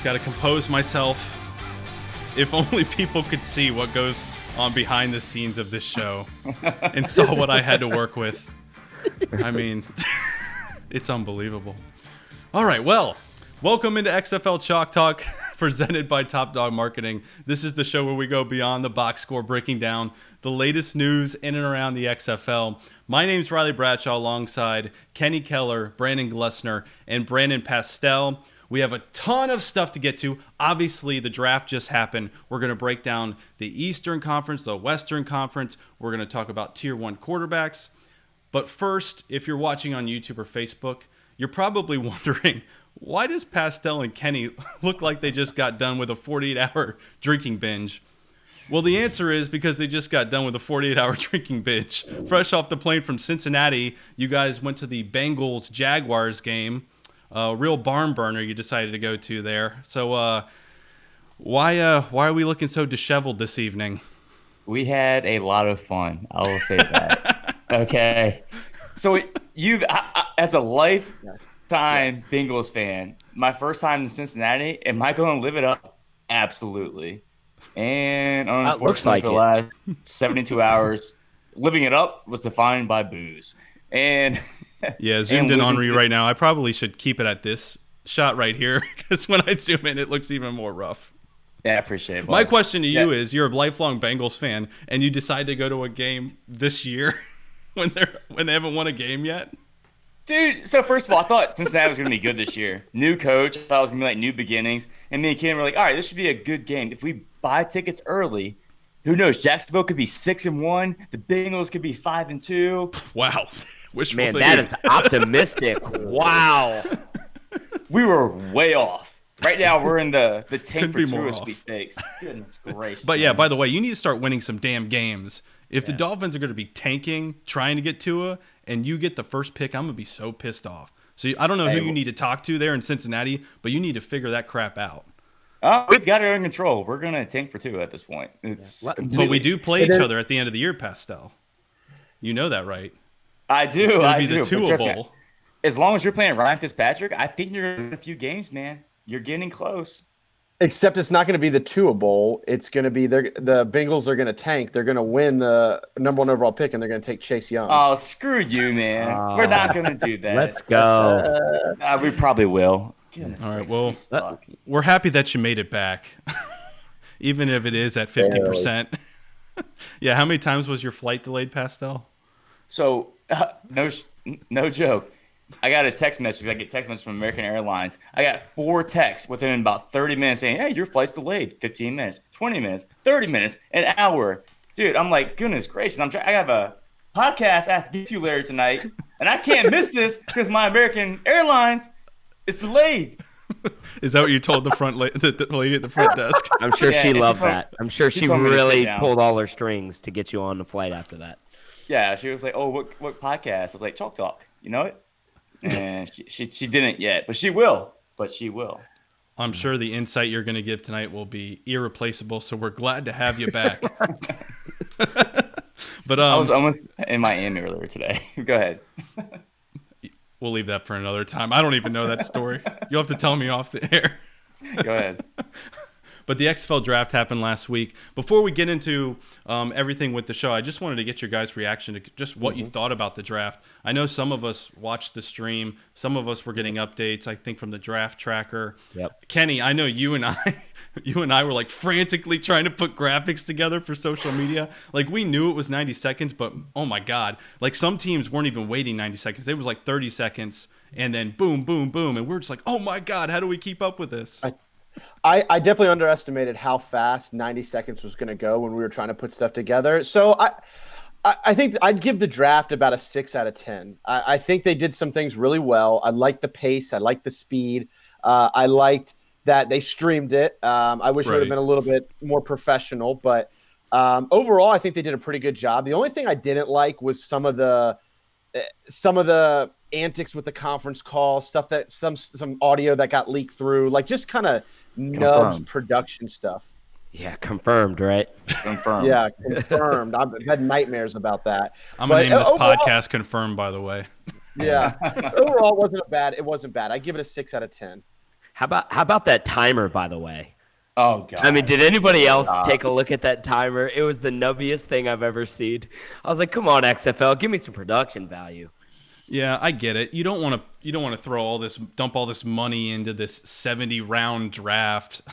just got to compose myself. If only people could see what goes on behind the scenes of this show and saw what I had to work with. I mean, it's unbelievable. All right, well, welcome into XFL Chalk Talk, presented by Top Dog Marketing. This is the show where we go beyond the box score, breaking down the latest news in and around the XFL. My name's Riley Bradshaw, alongside Kenny Keller, Brandon Glessner, and Brandon Pastel. We have a ton of stuff to get to. Obviously, the draft just happened. We're going to break down the Eastern Conference, the Western Conference. We're going to talk about Tier 1 quarterbacks. But first, if you're watching on YouTube or Facebook, you're probably wondering, why does Pastel and Kenny look like they just got done with a 48-hour drinking binge? Well, the answer is because they just got done with a 48-hour drinking binge. Fresh off the plane from Cincinnati, you guys went to the Bengals-Jaguars game. Real barn burner you decided to go to there. So why are we looking so disheveled this evening? We had a lot of fun. I will say that. Okay. So as a lifetime Bengals fan, my first time in Cincinnati, am I going to live it up? Absolutely. And unfortunately, for the last 72 hours, living it up was defined by booze. And yeah, zoomed in Henri right now. I probably should keep it at this shot right here, because when I zoom in, it looks even more rough. Yeah, I appreciate it. My question to you is, you're a lifelong Bengals fan, and you decide to go to a game this year when they haven't won a game yet? Dude, so first of all, I thought Cincinnati was going to be good this year. New coach, I thought it was going to be like new beginnings. And me and Ken were like, all right, this should be a good game. If we buy tickets early, who knows? Jacksonville could be 6-1. The Bengals could be 5-2. Wow. Man, that is optimistic. Wow. We were way off. Right now, we're in the tank for touristy stakes. Goodness gracious. But yeah, by the way, you need to start winning some damn games. If the Dolphins are going to be tanking, trying to get Tua, and you get the first pick, I'm going to be so pissed off. So I don't know who you need to talk to there in Cincinnati, but you need to figure that crap out. We've got it under control. We're going to tank for Tua at this point. But we do play each other at the end of the year, Pastel. You know that, right? I do. It's going to be the Tua Bowl. Me, as long as you're playing Ryan Fitzpatrick, I think you're in a few games, man. You're getting close. Except it's not going to be the Tua Bowl. It's going to be the Bengals are going to tank. They're going to win the number 1 overall pick, and they're going to take Chase Young. Oh, screw you, man. We're not going to do that. Let's go. We probably will. Goodness, all right, well, we're happy that you made it back, even if it is at 50%. Yeah, how many times was your flight delayed, Pastel? So, no joke. I got a text message. I get text messages from American Airlines. I got 4 texts within about 30 minutes saying, hey, your flight's delayed. 15 minutes, 20 minutes, 30 minutes, an hour. Dude, I'm like, goodness gracious. I have a podcast I have to get to later tonight, and I can't miss this because my American Airlines is delayed. Is that what you told the lady at the front desk? I'm sure she loved that. I'm sure she really pulled all her strings to get you on the flight after that. Yeah, she was like, oh, what podcast? I was like, Chalk Talk. You know it? And she didn't yet, but she will. I'm sure the insight you're going to give tonight will be irreplaceable, so we're glad to have you back. But I was almost in Miami earlier today. Go ahead. We'll leave that for another time. I don't even know that story. You'll have to tell me off the air. Go ahead. But the XFL draft happened last week. Before we get into everything with the show, I just wanted to get your guys' reaction to just what you thought about the draft. I know some of us watched the stream. Some of us were getting updates, I think, from the draft tracker. Yep. Kenny, I know you and I were like frantically trying to put graphics together for social media. Like, we knew it was 90 seconds, but oh my God. Like, some teams weren't even waiting 90 seconds. It was like 30 seconds, and then boom, boom, boom. And we're just like, oh my God, how do we keep up with this? I definitely underestimated how fast 90 seconds was going to go when we were trying to put stuff together. So I think I'd give the draft about a 6 out of 10. I think they did some things really well. I liked the pace. I liked the speed. I liked that they streamed it. I wish it would have been a little bit more professional, but overall, I think they did a pretty good job. The only thing I didn't like was some of the antics with the conference call, stuff that some audio that got leaked through, like just kind of nubs production stuff. Yeah, confirmed, right? Confirmed. Yeah, confirmed. I've had nightmares about that. I'm going to name this podcast Confirmed, by the way. Yeah. Overall, it wasn't bad. I give it a 6 out of 10. How about that timer, by the way? Oh, God. I mean, did anybody else take a look at that timer? It was the nubbiest thing I've ever seen. I was like, come on, XFL, give me some production value. Yeah, I get it. You don't want to dump all this money into this 70-round draft,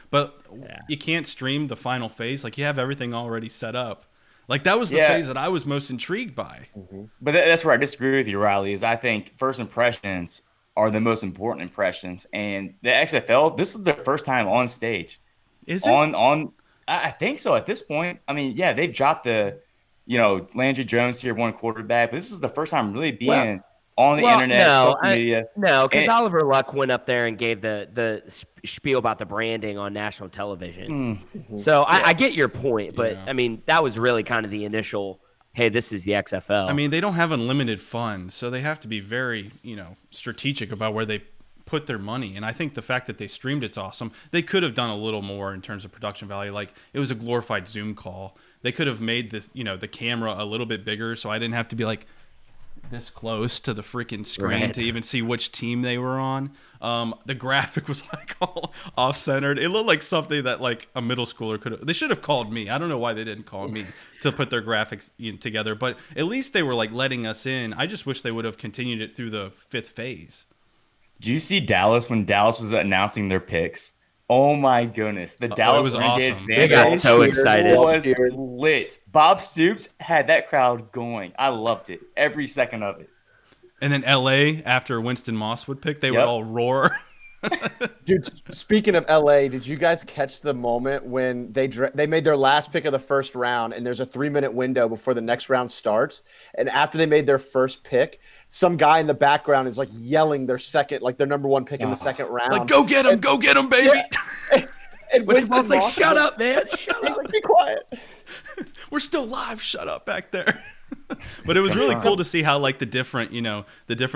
but you can't stream the final phase. Like, you have everything already set up. Like, that was the phase that I was most intrigued by. Mm-hmm. But that's where I disagree with you, Riley, is I think first impressions are the most important impressions. And the XFL, this is their first time on stage. Is it? I think so at this point. I mean, yeah, they've dropped the, Landry Jones Tier 1 quarterback, but this is the first time really being on the internet, social media. No, because Oliver Luck went up there and gave the spiel about the branding on national television. Mm-hmm. So I get your point, but, I mean, that was really kind of the initial – hey, this is the XFL. I mean, they don't have unlimited funds, so they have to be very, strategic about where they put their money. And I think the fact that they streamed it's awesome. They could have done a little more in terms of production value. Like, it was a glorified Zoom call. They could have made this, the camera a little bit bigger, so I didn't have to be like this close to the freaking screen to even see which team they were on. The graphic was like all off-centered. It looked like something that like a middle schooler could have. They should have called me. I don't know why they didn't call me to put their graphics together, but at least they were like letting us in. I just wish they would have continued it through the 5th phase. Do you see Dallas when Dallas was announcing their picks? Oh my goodness. The Dallas Renegades awesome. They got so excited. Was lit. Bob Stoops had that crowd going. I loved it. Every second of it. And then LA, after Winston Moss would pick, they would all roar. Dude, speaking of LA, did you guys catch the moment when they made their last pick of the first round and there's a 3-minute window before the next round starts? And after they made their first pick, some guy in the background is like yelling their number 1 pick in the second round. Like, go get him, baby. Yeah. And Winston's like, shut up, man. Shut up. Like, be quiet. We're still live. Shut up back there. But it was really cool to see how like the different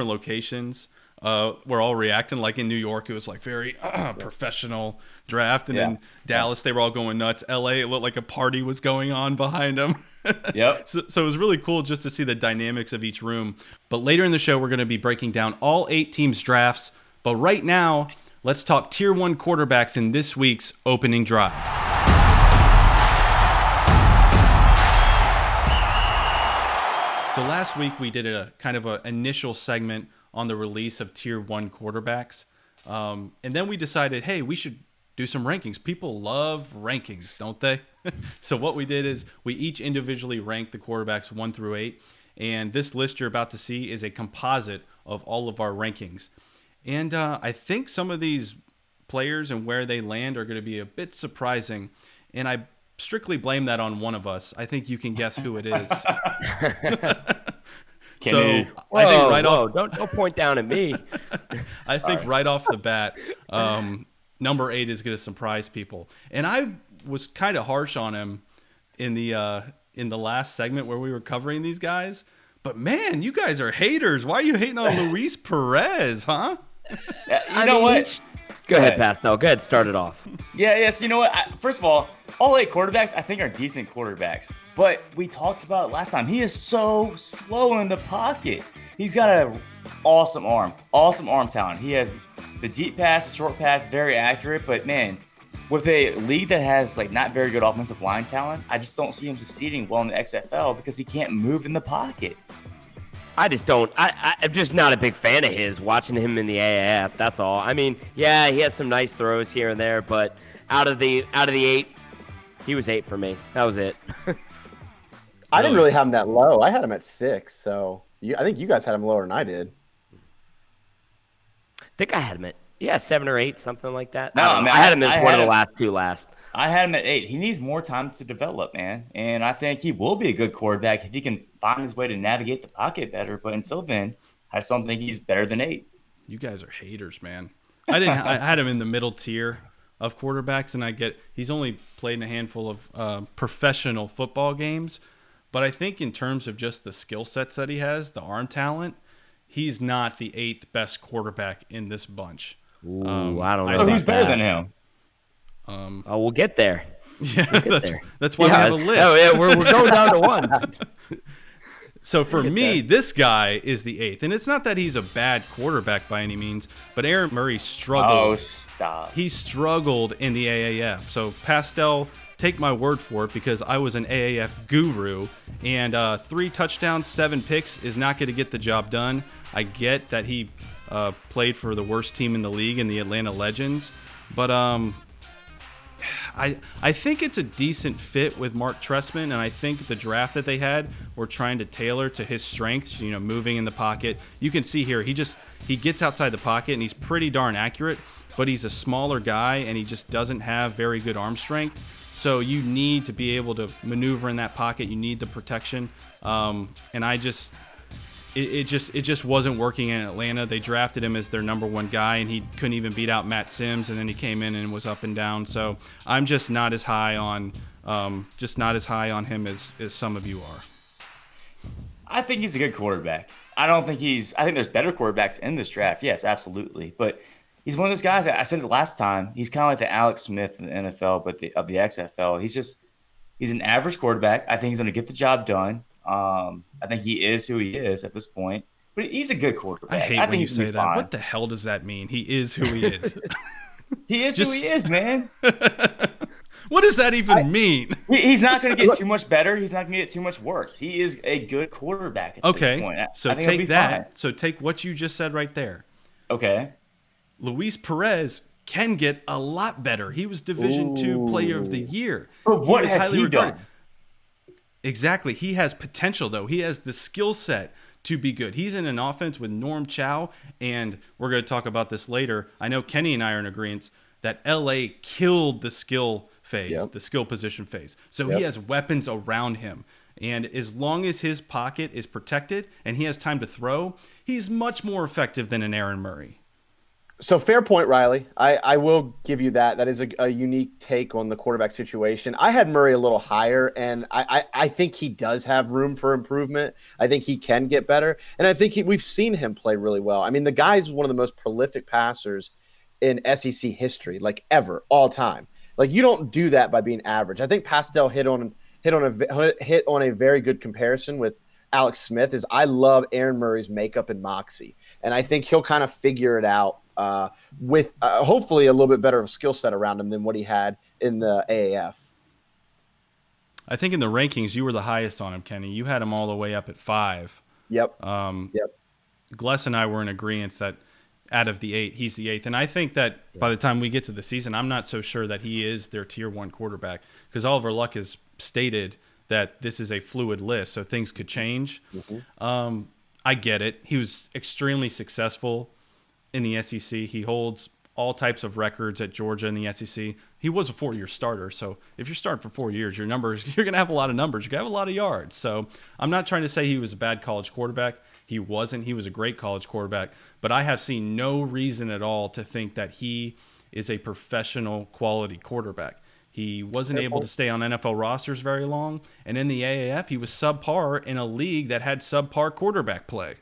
locations were all reacting. Like in New York, it was like very professional draft, and in Dallas, they were all going nuts. LA, it looked like a party was going on behind them. Yep. So it was really cool just to see the dynamics of each room. But later in the show, we're going to be breaking down all 8 teams' drafts. But right now, let's talk Tier 1 quarterbacks in this week's opening drive. So last week we did a kind of an initial segment on the release of Tier 1 quarterbacks. And then we decided, hey, we should do some rankings. People love rankings, don't they? So what we did is we each individually ranked the quarterbacks 1 through 8. And this list you're about to see is a composite of all of our rankings. And I think some of these players and where they land are going to be a bit surprising. And I strictly blame that on one of us. I think you can guess who it is. Don't point down at me. I think right off the bat, number 8 is going to surprise people. And I was kind of harsh on him in the last segment where we were covering these guys. But man, you guys are haters. Why are you hating on Luis Perez, huh? You know what? Go ahead, Pat. No, go ahead. Start it off. Yes. You know what? First of all 8 quarterbacks I think are decent quarterbacks. But we talked about it last time. He is so slow in the pocket. He's got an awesome arm talent. He has the deep pass, the short pass, very accurate. But man, with a league that has like not very good offensive line talent, I just don't see him succeeding well in the XFL because he can't move in the pocket. I just don't. I'm just not a big fan of his. Watching him in the AAF, that's all. I mean, yeah, he has some nice throws here and there, but out of the 8, he was 8 for me. That was it. I didn't really have him that low. I had him at 6, so I think you guys had him lower than I did. I think I had him at 7 or 8, something like that. No, I had him as one of the last 2 last. I had him at 8. He needs more time to develop, man. And I think he will be a good quarterback if he can find his way to navigate the pocket better. But until then, I just don't think he's better than 8. You guys are haters, man. I had him in the middle tier of quarterbacks, and he's only played in a handful of professional football games. But I think in terms of just the skill sets that he has, the arm talent, he's not the 8th best quarterback in this bunch. Ooh, I don't know. So who's better than him? We'll get there. Yeah, that's why we have a list. Oh, yeah, we're going down to 1. So for me, this guy is the 8th. And it's not that he's a bad quarterback by any means, but Aaron Murray struggled. Oh, stop. He struggled in the AAF. So Pastel, take my word for it, because I was an AAF guru, and 3 touchdowns, 7 picks is not going to get the job done. I get that he played for the worst team in the league in the Atlanta Legends, but I think it's a decent fit with Mark Trestman, and I think the draft that they had were trying to tailor to his strengths, moving in the pocket. You can see here, he gets outside the pocket, and he's pretty darn accurate, but he's a smaller guy, and he just doesn't have very good arm strength. So you need to be able to maneuver in that pocket. You need the protection, and it just wasn't working in Atlanta. They drafted him as their number 1 guy, and he couldn't even beat out Matt Sims, and then he came in and was up and down. So I'm just not as high on him as some of you are. I think he's a good quarterback. I think there's better quarterbacks in this draft. Yes, absolutely. But he's one of those guys that I said it last time. He's kind of like the Alex Smith in the NFL, but of the XFL. He's an average quarterback. I think he's going to get the job done. I think he is who he is at this point, but he's a good quarterback. I hate when you say that. Fine. What the hell does that mean? He is who he is. He is who he is, man. What does that even mean? He's not going to get too much better. He's not going to get too much worse. He is a good quarterback at this point. So take that. Fine. So take what you just said right there. Okay. Luis Perez can get a lot better. He was Division II Player of the Year. But what has he done? Exactly. He has potential, though. He has the skill set to be good. He's in an offense with Norm Chow, and we're going to talk about this later. I know Kenny and I are in agreement that LA killed the skill phase, the skill position phase. So he has weapons around him. And as long as his pocket is protected and he has time to throw, he's much more effective than an Aaron Murray. So fair point, Riley. I will give you that. That is a unique take on the quarterback situation. I had Murray a little higher, and I think he does have room for improvement. I think he can get better, and I think we've seen him play really well. I mean, the guy's one of the most prolific passers in SEC history, like ever, all time. Like, you don't do that by being average. I think Pastel hit on a very good comparison with Alex Smith. Is I love Aaron Murray's makeup and moxie, and I think he'll kind of figure it out with hopefully a little bit better of a skill set around him than what he had in the AAF. I think in the rankings, you were the highest on him, Kenny. You had him all the way up at 5. Yep. Gless and I were in agreement that out of the 8, he's the 8th. And I think that by the time we get to the season, I'm not so sure that he is their tier 1 quarterback, because Oliver Luck has stated that this is a fluid list, so things could change. Mm-hmm. I get it. He was extremely successful in the SEC. He holds all types of records at Georgia in the SEC. He was a 4-year starter, so if you're starting for 4 years, you're going to have a lot of numbers. You're going to have a lot of yards. So I'm not trying to say he was a bad college quarterback. He wasn't. He was a great college quarterback. But I have seen no reason at all to think that he is a professional quality quarterback. He wasn't able to stay on NFL rosters very long, and in the AAF, he was subpar in a league that had subpar quarterback play.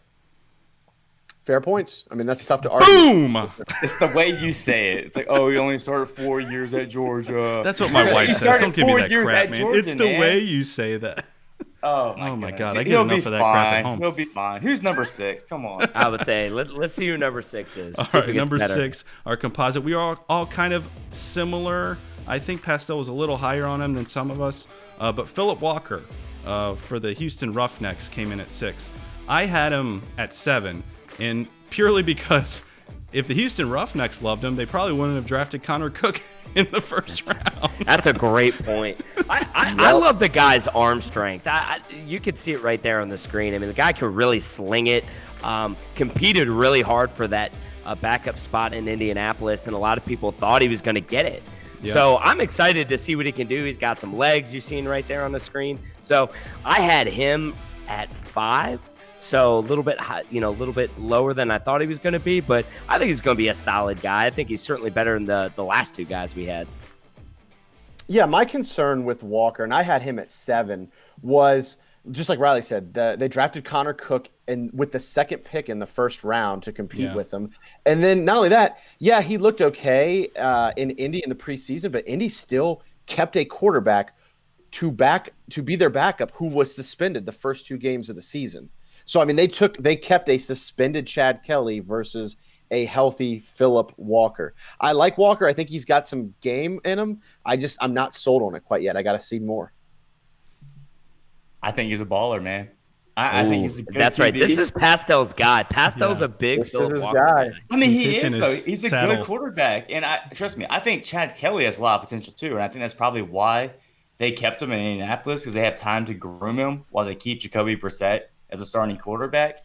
Fair points. I mean, that's tough to argue. Boom! It's the way you say it. It's like, oh, he only started 4 years at Georgia. That's what my wife says. Don't give me that crap, man. Georgia, it's the way you say that. Oh my God! I get enough of that crap at home. He'll be fine. Who's number 6? Come on. I would say let's see who number 6 is. All right, number 6, our composite. We are all kind of similar. I think Pastel was a little higher on him than some of us, but Phillip Walker for the Houston Roughnecks came in at 6. I had him at 7, and purely because if the Houston Roughnecks loved him, they probably wouldn't have drafted Connor Cook in the first round. That's a great point. I love the guy's arm strength. You could see it right there on the screen. I mean, the guy could really sling it. Competed really hard for that backup spot in Indianapolis, and a lot of people thought he was going to get it. Yeah. So I'm excited to see what he can do. He's got some legs you've seen right there on the screen. So I had him at 5. So a little bit high, a little bit lower than I thought he was going to be, but I think he's going to be a solid guy. I think he's certainly better than the last 2 guys we had. Yeah, my concern with Walker, and I had him at 7, was just like Riley said, they drafted Connor Cook with the 2nd pick in the first round to compete with him. And then not only that, he looked okay in Indy in the preseason, but Indy still kept a quarterback to be their backup, who was suspended the first 2 games of the season. So I mean, they kept a suspended Chad Kelly versus a healthy Philip Walker. I like Walker. I think he's got some game in him. I'm not sold on it quite yet. I got to see more. I think he's a baller, man. I think he's a good That's QB. right. This is Pastel's guy. Pastel's a big Philip Walker guy. I mean, he He's is, hitching though. his He's a saddle. good quarterback. And trust me, I think Chad Kelly has a lot of potential, too. And I think that's probably why they kept him in Indianapolis, because they have time to groom him while they keep Jacoby Brissett as a starting quarterback.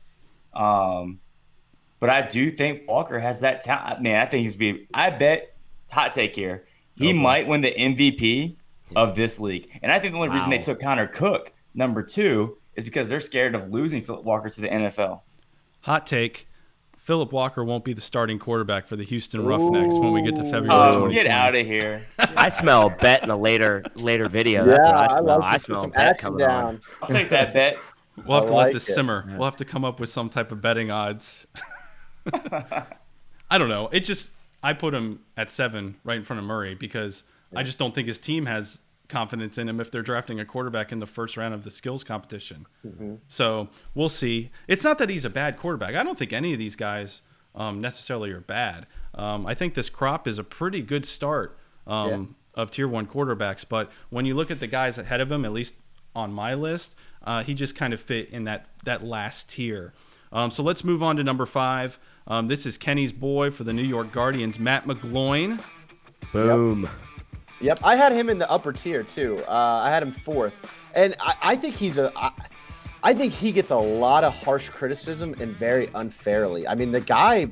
But I do think Walker has that talent. Man, I think I bet, hot take here, he might win the MVP of this league. And I think the only reason they took Connor Cook, number 2, is because they're scared of losing Philip Walker to the NFL. Hot take. Philip Walker won't be the starting quarterback for the Houston Roughnecks when we get to February Oh, 2020. get out of here. I smell a bet in a later video. That's what I smell. I smell a bet coming on. I'll take that bet. We'll have to like let this it. simmer. We'll have to come up with some type of betting odds. I don't know. I put him at 7 right in front of Murray because I just don't think his team has confidence in him if they're drafting a quarterback in the first round of the skills competition. So we'll see. It's not that he's a bad quarterback. I don't think any of these guys necessarily are bad. I think this crop is a pretty good start of tier 1 quarterbacks. But when you look at the guys ahead of him, at least on my list, he just kind of fit in that last tier. So let's move on to number 5. This is Kenny's boy for the New York Guardians, Matt McGloin. Boom. Yep, I had him in the upper tier too. I had him 4th, and I think I think he gets a lot of harsh criticism and very unfairly. I mean, the guy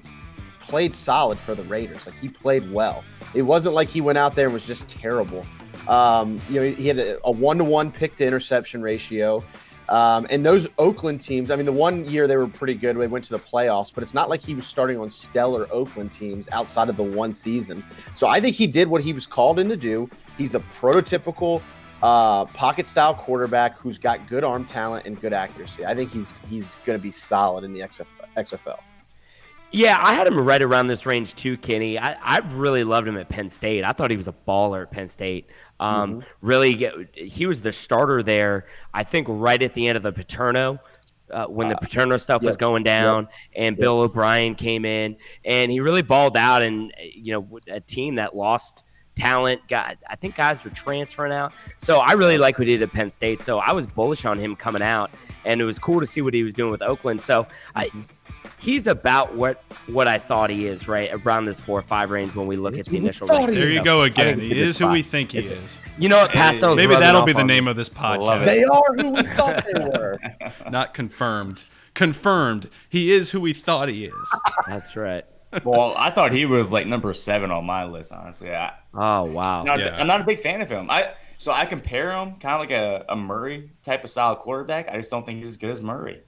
played solid for the Raiders. Like, he played well. It wasn't like he went out there and was just terrible. He had a 1-to-1 pick to interception ratio. And those Oakland teams, I mean, the one year they were pretty good. They went to the playoffs, but it's not like he was starting on stellar Oakland teams outside of the one season. So I think he did what he was called in to do. He's a prototypical pocket-style quarterback who's got good arm talent and good accuracy. I think he's going to be solid in the XFL. Yeah, I had him right around this range too, Kenny. I really loved him at Penn State. I thought he was a baller at Penn State. He was the starter there, I think, right at the end of the Paterno, when the Paterno stuff was going down, and Bill O'Brien came in, and he really balled out. And a team that lost talent, I think guys were transferring out. So I really like what he did at Penn State. So I was bullish on him coming out, and it was cool to see what he was doing with Oakland. So he's about what I thought he is, right around this 4 or 5 range when we look at the initial range. There you go again. He is who we think he is. You know what, Pastel's Maybe that'll be the name of this podcast. They are who we thought they were. Not confirmed. Confirmed. He is who we thought he is. That's right. Well, I thought he was like number 7 on my list, honestly. Oh, wow. I'm not a big fan of him. So I compare him kind of like a Murray type of style quarterback. I just don't think he's as good as Murray.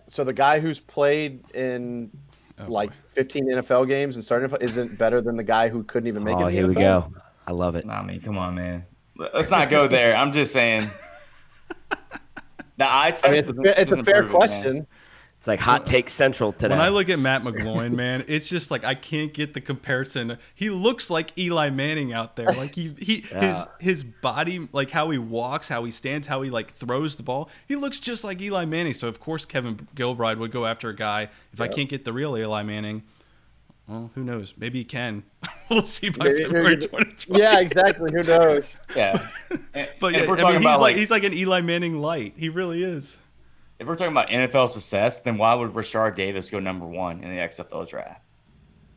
So the guy who's played in 15 NFL games and started isn't better than the guy who couldn't even make it in the here NFL? we go. I love it. Nah, I mean, come on, man. Let's not go there. I'm just saying. The eye test. It's a fair question. It's like hot take central today. When I look at Matt McGloin, man, it's just like I can't get the comparison. He looks like Eli Manning out there. Like his body, like how he walks, how he stands, how he like throws the ball. He looks just like Eli Manning. So of course Kevin Gilbride would go after a guy. If I can't get the real Eli Manning, well, who knows? Maybe he can. We'll see by February 2020. Yeah, exactly. Who knows? Yeah. But yeah, I mean, he's like an Eli Manning light. He really is. If we're talking about NFL success, then why would Rashard Davis go number 1 in the XFL draft?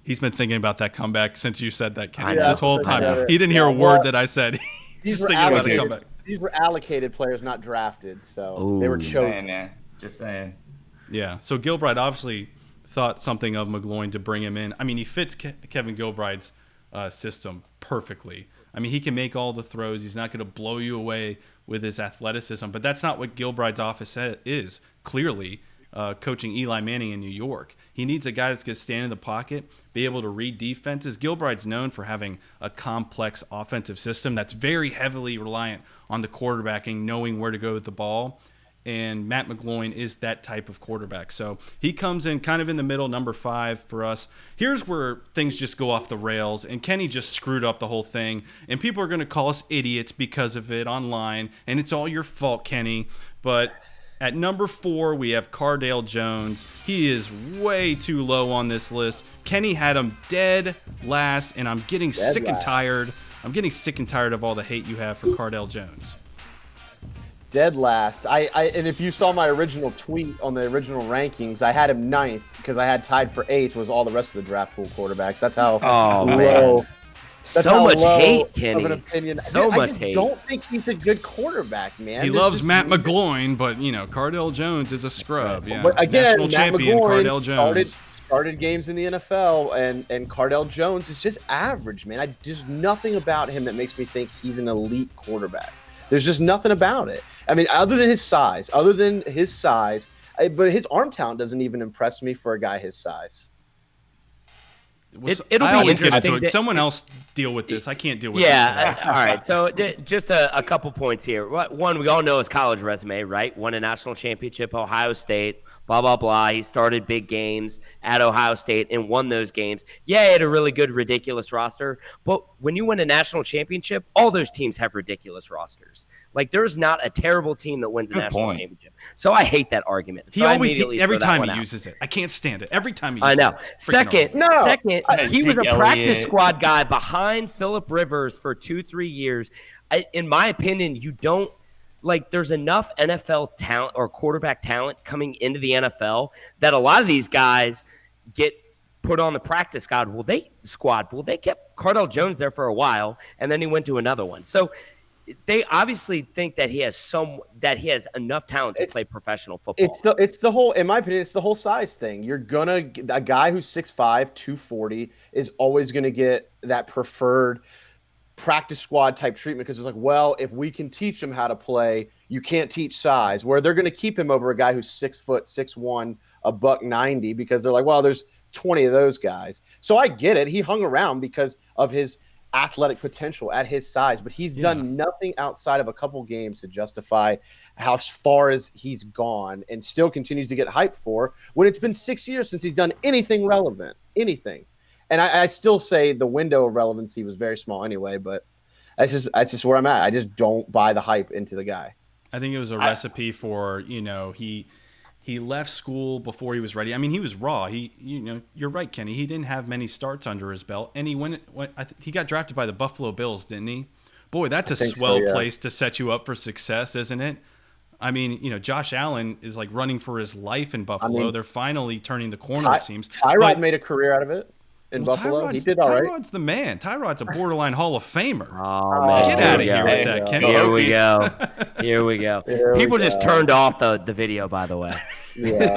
He's been thinking about that comeback since you said that, Kenny, Yeah, this whole time. it. He didn't hear a word that I said. He's just thinking about the comeback. These were allocated players, not drafted, so they were chosen. Just saying. Yeah, so Gilbride obviously thought something of McGloin to bring him in. I mean, he fits Kevin Gilbride's system perfectly. I mean, he can make all the throws. He's not going to blow you away with his athleticism, but that's not what Gilbride's office is, clearly, coaching Eli Manning in New York. He needs a guy that's going to stand in the pocket, be able to read defenses. Gilbride's known for having a complex offensive system that's very heavily reliant on the quarterbacking, knowing where to go with the ball. and Matt McGloin is that type of quarterback. So he comes in kind of in the middle, number 5 for us. Here's where things just go off the rails, and Kenny just screwed up the whole thing, and people are going to call us idiots because of it online, and it's all your fault, Kenny. But at number 4, we have Cardale Jones. He is way too low on this list. Kenny had him dead last, and I'm getting sick and tired. I'm getting sick and tired of all the hate you have for Cardale Jones. Dead last. And if you saw my original tweet on the original rankings, I had him 9th because I had tied for 8th was all the rest of the draft pool quarterbacks. That's how low. So much hate, Kenny. Of an opinion. So much hate. I hate. don't think he's a good quarterback, man. He loves Matt McGloin, but Cardale Jones is a scrub. Yeah. But again, National Matt champion McGloin Cardale Jones. Started games in the NFL, and Cardale Jones is just average, man. There's nothing about him that makes me think he's an elite quarterback. There's just nothing about it. I mean, other than his size, but his arm talent doesn't even impress me for a guy his size. It'll be interesting. Someone else deal with this. I can't deal with this. Yeah. All right. So just a couple points here. One, we all know his college resume, right? Won a national championship, Ohio State, blah, blah, blah. He started big games at Ohio State and won those games. Yeah, he had a really good, ridiculous roster. But when you win a national championship, all those teams have ridiculous rosters. Like, there's not a terrible team that wins a national championship. So I hate that argument. So every time he uses it. I can't stand it. Every time he uses it. I know. Second, he was a practice squad guy behind Phillip Rivers for 2-3 years. In my opinion, there's enough NFL talent or quarterback talent coming into the NFL that a lot of these guys get put on the practice squad. Well, they kept Cardale Jones there for a while, and then he went to another one. So they obviously think that he has enough talent to play professional football. It's the whole, in my opinion, it's the whole size thing. A guy who's 6'5", 240 is always gonna get that preferred practice squad type treatment because it's like, well, if we can teach him how to play, you can't teach size. Where they're gonna keep him over a guy who's 6 foot, 6'1", $190 because they're like, well, there's 20 of those guys. So I get it. He hung around because of his athletic potential at his size, but he's done nothing outside of a couple games to justify how far as he's gone and still continues to get hyped for when it's been 6 years since he's done anything relevant, anything. And I still say the window of relevancy was very small anyway, but that's just where I'm at. I just don't buy the hype into the guy. I think it was a recipe for, he left school before he was ready. I mean, he was raw. You're right, Kenny. He didn't have many starts under his belt, and he got drafted by the Buffalo Bills, didn't he? Boy, that's a swell place to set you up for success, isn't it? I mean, Josh Allen is like running for his life in Buffalo. They're finally turning the corner, it seems. Tyrod made a career out of it in Buffalo. He did all right. Tyrod's the man. Tyrod's a borderline Hall of Famer. Oh, man. Get out of here with that, Kenny. Here we go. People just turned off the video, by the way. Yeah.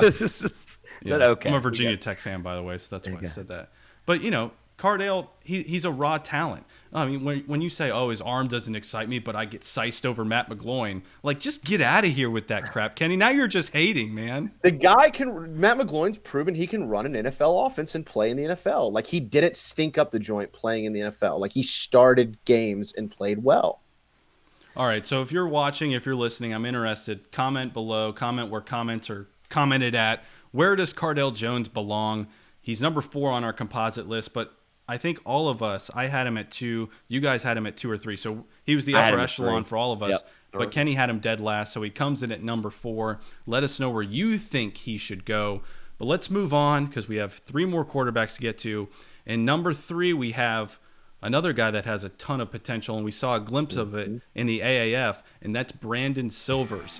Okay. I'm a Virginia Tech fan, by the way, so that's why I said that. But, Cardale, he's a raw talent. I mean, when you say, his arm doesn't excite me, but I get sized over Matt McGloin, like, just get out of here with that crap, Kenny. Now you're just hating, man. Matt McGloin's proven he can run an NFL offense and play in the NFL. Like, he didn't stink up the joint playing in the NFL. Like, he started games and played well. All right, so if you're watching, if you're listening, I'm interested. Comment below. Comment where comments are commented at. Where does Cardale Jones belong? He's number 4 on our composite list, but I think all of us, I had him at 2. You guys had him at 2 or 3. So he was the upper echelon for all of us. Yep. But Kenny had him dead last, so he comes in at number 4. Let us know where you think he should go. But let's move on because we have 3 more quarterbacks to get to. And number 3, we have another guy that has a ton of potential, and we saw a glimpse of it in the AAF, and that's Brandon Silvers.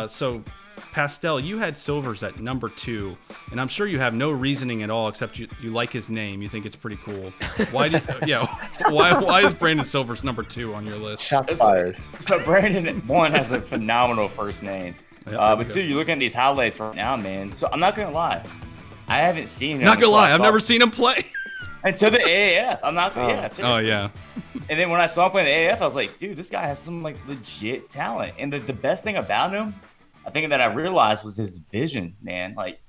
So, Pastel, you had Silvers at number 2, and I'm sure you have no reasoning at all except you like his name. You think it's pretty cool. Why is Brandon Silvers number 2 on your list? Shots fired. So Brandon, 1, has a phenomenal first name. But 2, you're looking at these highlights right now, man. So I'm not going to lie. I haven't seen him. Not going to lie. I've never seen him play. Until the AAF. I'm not going to, seriously. Oh, yeah. And then when I saw him play in the AAF, I was like, dude, this guy has some, like, legit talent. And the best thing about him, I think that I realized, was his vision, man. Like,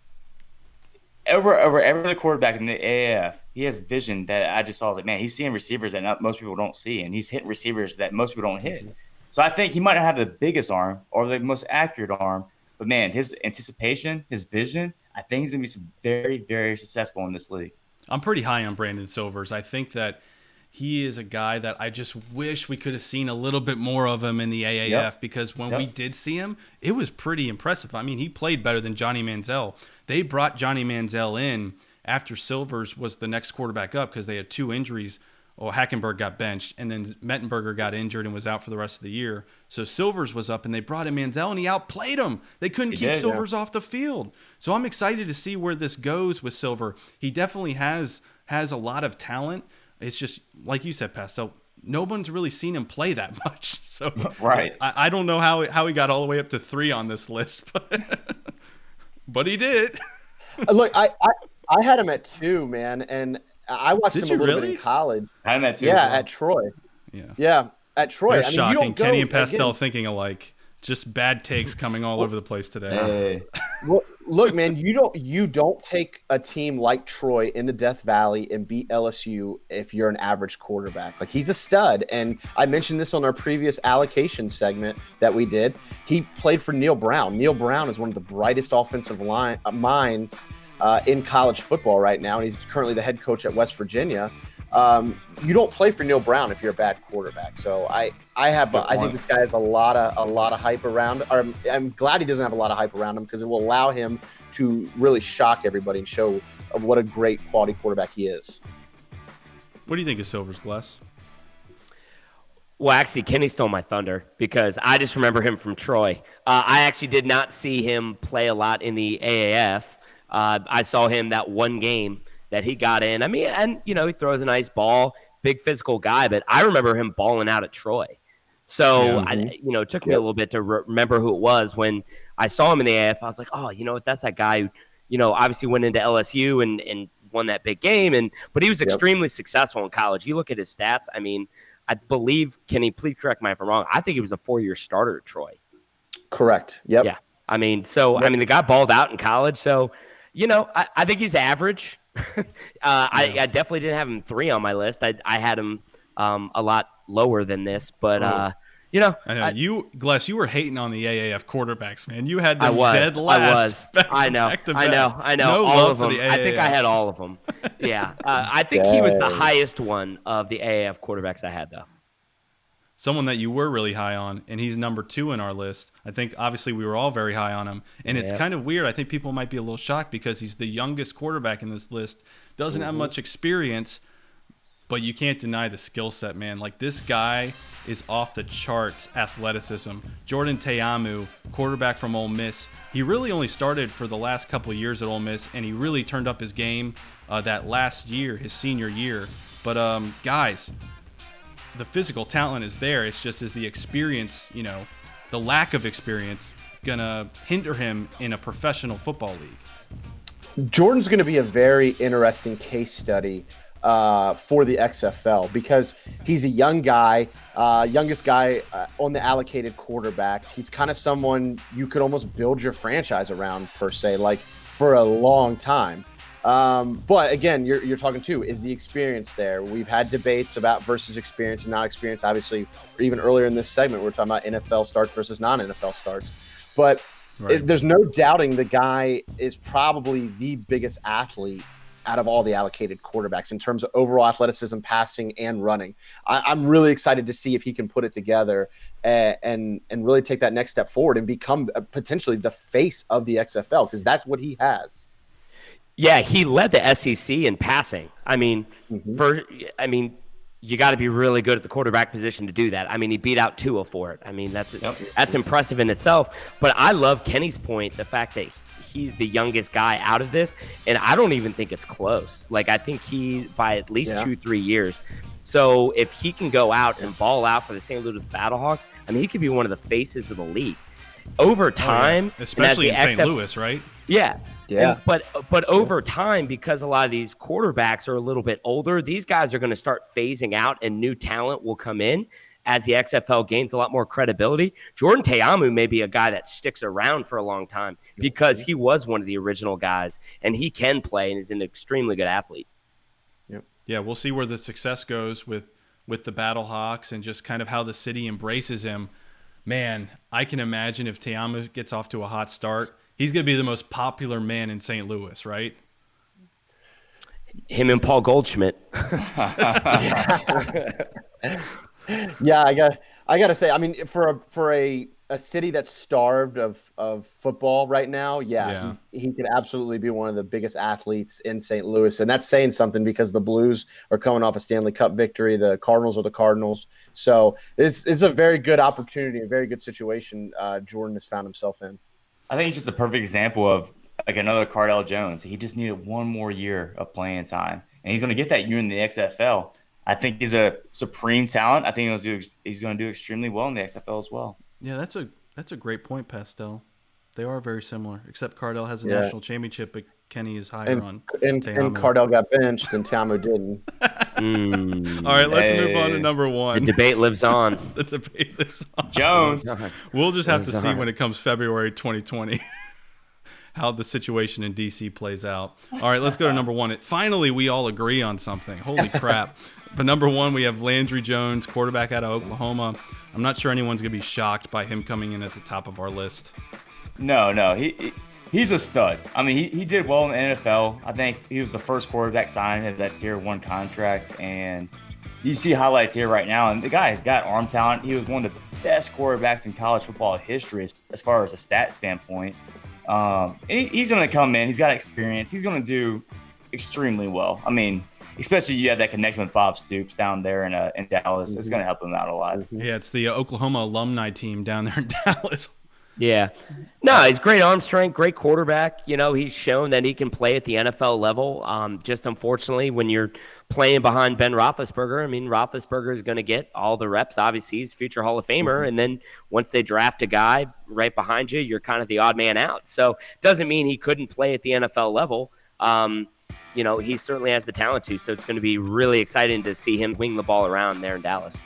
over every other quarterback in the AAF, he has vision that I just saw. I was like, man, he's seeing receivers that most people don't see, and he's hitting receivers that most people don't hit. So I think he might not have the biggest arm or the most accurate arm, but man, his anticipation, his vision, I think he's going to be very, very successful in this league. I'm pretty high on Brandon Silvers. I think that he is a guy that I just wish we could have seen a little bit more of him in the AAF, because when we did see him, it was pretty impressive. I mean, he played better than Johnny Manziel. They brought Johnny Manziel in after Silvers was the next quarterback up because they had 2 injuries. Well, Hackenberg got benched, and then Mettenberger got injured and was out for the rest of the year. So Silvers was up, and they brought in Manziel, and he outplayed him. They couldn't keep Silvers off the field. So I'm excited to see where this goes with Silver. He definitely has a lot of talent. It's just, like you said, Pastel, no one's really seen him play that much. So I don't know how he got all the way up to 3 on this list, but he did. Look, I had him at 2, man, and I watched him a little bit in college. I had him at 2. Yeah, as well. at Troy. Yeah, at Troy. They're shocking. Kenny and Pastel thinking alike. Just bad takes coming all over the place today. Hey. Well, look, man, you don't take a team like Troy into Death Valley and beat LSU if you're an average quarterback. Like, he's a stud, and I mentioned this on our previous allocation segment that we did. He played for Neil Brown. Neil Brown is one of the brightest offensive minds in college football right now, and he's currently the head coach at West Virginia. You don't play for Neil Brown if you're a bad quarterback. So I think this guy has a lot of hype around. Or I'm glad he doesn't have a lot of hype around him, because it will allow him to really shock everybody and show what a great quality quarterback he is. What do you think of Silver's, Glass? Well, actually, Kenny stole my thunder, because I just remember him from Troy. I actually did not see him play a lot in the AAF. I saw him that one game that he got in. I mean, and, he throws a nice ball, big physical guy, but I remember him balling out at Troy. So, it took me a little bit to remember who it was. When I saw him in the AF, I was like, oh, that's that guy who, obviously went into LSU and won that big game. But he was extremely successful in college. You look at his stats. I mean, I believe, Kenny, please correct me if I'm wrong, I think he was a 4-year starter at Troy. Correct. Yep. Yeah. I mean, the guy balled out in college. So, I think he's average. I definitely didn't have him 3 on my list. I had him a lot lower than this, but I know you, Gless, you were hating on the AAF quarterbacks, man. You had them dead last. I know. No all of them. The I think I had all of them. Yeah, I think he was the highest one of the AAF quarterbacks I had, though. Someone that you were really high on, and he's number 2 in our list. I think, obviously, we were all very high on him. And it's kind of weird. I think people might be a little shocked because he's the youngest quarterback in this list. Doesn't have much experience, but you can't deny the skill set, man. Like, this guy is off the charts athleticism. Jordan Teamu, quarterback from Ole Miss. He really only started for the last couple of years at Ole Miss, and he really turned up his game that last year, his senior year. But, guys, the physical talent is there. It's just, is the experience, the lack of experience gonna hinder him in a professional football league? Jordan's going to be a very interesting case study for the XFL, because he's a young guy, youngest guy on the allocated quarterbacks. He's kind of someone you could almost build your franchise around, per se, like for a long time. But again, you're talking too, is the experience there? We've had debates about versus experience and not experience. Obviously, even earlier in this segment, we're talking about NFL starts versus non-NFL starts. But there's no doubting the guy is probably the biggest athlete out of all the allocated quarterbacks in terms of overall athleticism, passing, and running. I'm really excited to see if he can put it together and really take that next step forward and become potentially the face of the XFL, because that's what he has. Yeah, he led the SEC in passing. I mean, you got to be really good at the quarterback position to do that. I mean, he beat out Tua for it. I mean, that's impressive in itself. But I love Kenny's point, the fact that he's the youngest guy out of this, and I don't even think it's close. Like, I think he, by at least 2-3 years. So if he can go out and ball out for the St. Louis Battlehawks, I mean, he could be one of the faces of the league. Over time, especially in St. Louis, right? Yeah. But over time, because a lot of these quarterbacks are a little bit older, these guys are going to start phasing out and new talent will come in as the XFL gains a lot more credibility. Jordan Teamu may be a guy that sticks around for a long time because he was one of the original guys and he can play and is an extremely good athlete. Yeah, we'll see where the success goes with the BattleHawks and just kind of how the city embraces him. Man, I can imagine if Te'amu gets off to a hot start, he's going to be the most popular man in St. Louis, right? Him and Paul Goldschmidt. Yeah, I got to say, I mean, for a city that's starved of football right now, he could absolutely be one of the biggest athletes in St. Louis, and that's saying something because the Blues are coming off a Stanley Cup victory, the Cardinals are the Cardinals, so it's a very good opportunity, a very good situation Jordan has found himself in. I think he's just a perfect example of like another Cardell Jones. He just needed one more year of playing time, and he's going to get that year in the XFL. I think he's a supreme talent. I think he's going to do extremely well in the XFL as well. Yeah, that's a great point, Pastel. They are very similar, except Cardell has a national championship, but Kenny is higher on Te'amu. And Cardell got benched, and Te'amu didn't. All right, let's move on to number one. The debate lives on. The debate lives on. Jones. We'll just have to see when it comes February 2020 how the situation in D.C. plays out. All right, let's go to number one. Finally, we all agree on something. Holy crap. But number one, we have Landry Jones, quarterback out of Oklahoma. I'm not sure anyone's going to be shocked by him coming in at the top of our list. No. He's a stud. I mean, he did well in the NFL. I think he was the first quarterback signed at that Tier 1 contract. And you see highlights here right now. And the guy has got arm talent. He was one of the best quarterbacks in college football history as far as a stat standpoint. And he's going to come in. He's got experience. He's going to do extremely well. I mean, especially you have that connection with Bob Stoops down there in Dallas. It's going to help him out a lot. Yeah, it's the Oklahoma alumni team down there in Dallas. Yeah. No, he's great arm strength, great quarterback. You know, he's shown that he can play at the NFL level. Just unfortunately, when you're playing behind Ben Roethlisberger, I mean, Roethlisberger is going to get all the reps. Obviously, he's a future Hall of Famer. And then once they draft a guy right behind you, you're kind of the odd man out. So it doesn't mean he couldn't play at the NFL level. You know, he certainly has the talent to. So it's going to be really exciting to see him wing the ball around there in Dallas.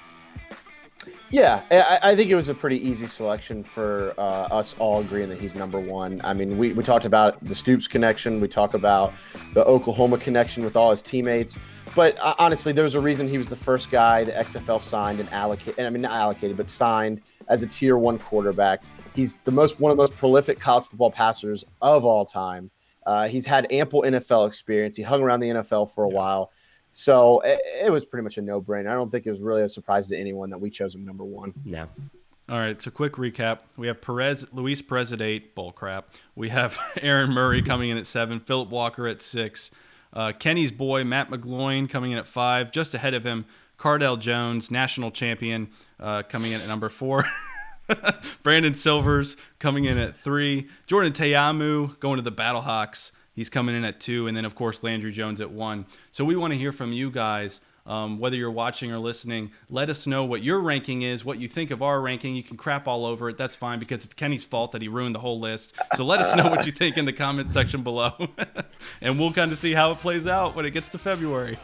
Yeah, I think it was a pretty easy selection for us all agreeing that he's number one. I mean, we talked about the Stoops connection. We talk about the Oklahoma connection with all his teammates. But honestly, there was a reason he was the first guy the XFL signed and allocated. I mean, not allocated, but signed as a Tier 1 quarterback. He's one of the most prolific college football passers of all time. He's had ample NFL experience. He hung around the NFL for a while. So it was pretty much a no-brainer. I don't think it was really a surprise to anyone that we chose him number one. No. All right, so quick recap. We have Luis Perez at 8, bull crap. We have Aaron Murray coming in at 7, Philip Walker at 6, Kenny's boy, Matt McGloin, coming in at 5. Just ahead of him, Cardell Jones, national champion, coming in at number 4. Brandon Silvers coming in at 3. Jordan Te'amu going to the BattleHawks. He's coming in at 2, and then, of course, Landry Jones at 1. So we want to hear from you guys, whether you're watching or listening. Let us know what your ranking is, what you think of our ranking. You can crap all over it. That's fine because it's Kenny's fault that he ruined the whole list. So let us know what you think in the comment section below, and we'll kind of see how it plays out when it gets to February.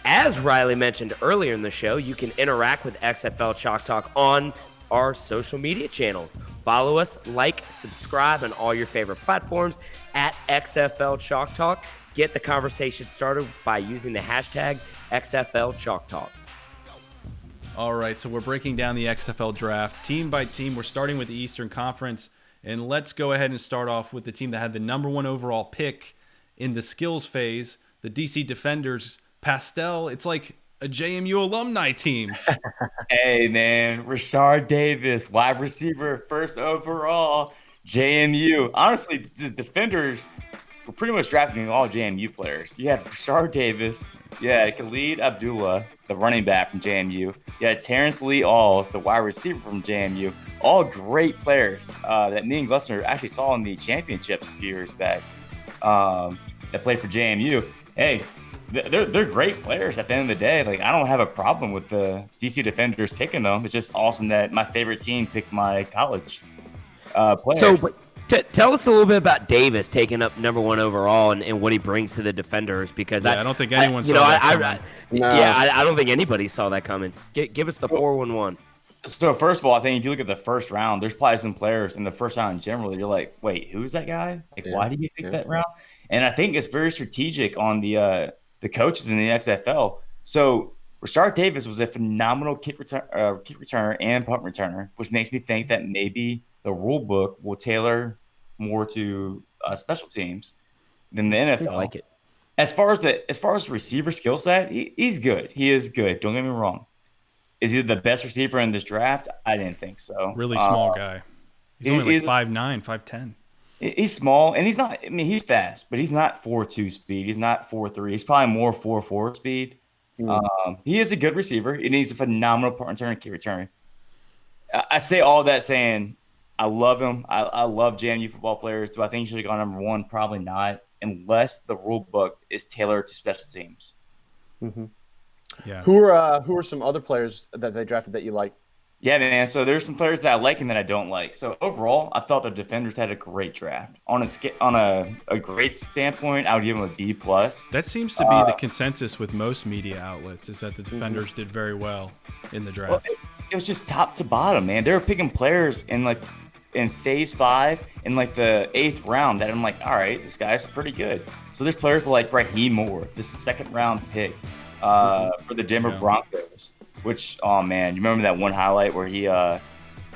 As Riley mentioned earlier in the show, you can interact with XFL Chalk Talk on our social media channels. Follow us, like, subscribe on all your favorite platforms at XFL Chalk Talk. Get the conversation started by using the hashtag XFL Chalk Talk. All right, so we're breaking down the XFL draft team by team. We're starting with the Eastern Conference, and let's go ahead and start off with the team that had the number 1 overall pick in the skills phase, the DC Defenders. Pastel, it's like a JMU alumni team. Hey, man. Rashard Davis, wide receiver, first overall, JMU. Honestly, the Defenders were pretty much drafting all JMU players. You had Rashard Davis. You had Khalid Abdullah, the running back from JMU. You had Terrence Lee Alls, the wide receiver from JMU. All great players that me and Glessner actually saw in the championships a few years back that played for JMU. Hey, they're great players at the end of the day. Like, I don't have a problem with the DC Defenders picking them. It's just awesome that my favorite team picked my college players. So, tell us a little bit about Davis taking up number 1 overall and what he brings to the Defenders, because I don't think anyone saw that coming. I don't think anybody saw that coming. Give us the 4-1-1. So first of all, I think if you look at the first round, there's probably some players in the first round in general that you're like, wait, who's that guy? Like, why did you pick that round? And I think it's very strategic on the coaches in the XFL. So Rashard Davis was a phenomenal kick returner and punt returner, which makes me think that maybe the rule book will tailor more to special teams than the NFL. I like it. As far as receiver skill set, he's good. He is good. Don't get me wrong. Is he the best receiver in this draft? I didn't think so. Really small guy. He's only like 5'9", 5'10". He's small, and he's not. I mean, he's fast, but he's not 4.2 speed. He's not 4.3. He's probably more 4.4 speed. He is a good receiver, and he's a phenomenal punt returner and kick returner. I say all that saying I love him. I love JMU football players. Do I think he should have gone number one? Probably not, unless the rule book is tailored to special teams. Mm-hmm. Yeah. Who are some other players that they drafted that you like? Yeah, man. So there's some players that I like and that I don't like. So overall, I thought the defenders had a great draft. On a great standpoint, I would give them a B+. That seems to be the consensus with most media outlets, is that the defenders did very well in the draft. Well, it was just top to bottom, man. They were picking players in phase 5 in like the 8th round that I'm like, all right, this guy's pretty good. So there's players like Raheem Moore, the 2nd round pick for the Denver Broncos. Which, oh man, you remember that one highlight where he had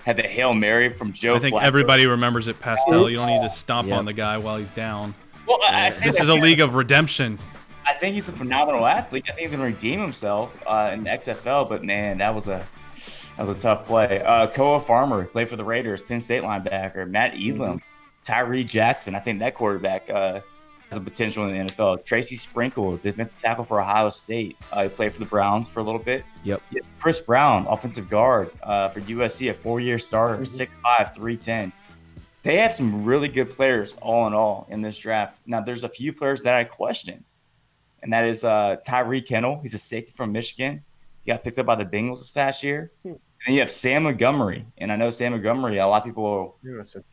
the Hail Mary from Joe? I think Flacco? everybody remembers it, Pastel. You don't need to stomp on the guy while he's down. Well, I say this is a league of redemption. I think he's a phenomenal athlete. I think he's going to redeem himself in the XFL. But man, that was a tough play. Koa Farmer played for the Raiders. Penn State linebacker. Matt Elam, Tyree Jackson. I think that quarterback has a potential in the NFL. Tracy Sprinkle, defensive tackle for Ohio State. He played for the Browns for a little bit. Yep. Chris Brown, offensive guard for USC, a 4-year starter, 6'5", 310. They have some really good players all in all in this draft. Now, there's a few players that I question, and that is Tyree Kennel. He's a safety from Michigan. He got picked up by the Bengals this past year. And then you have Sam Montgomery. And I know Sam Montgomery, a lot of people,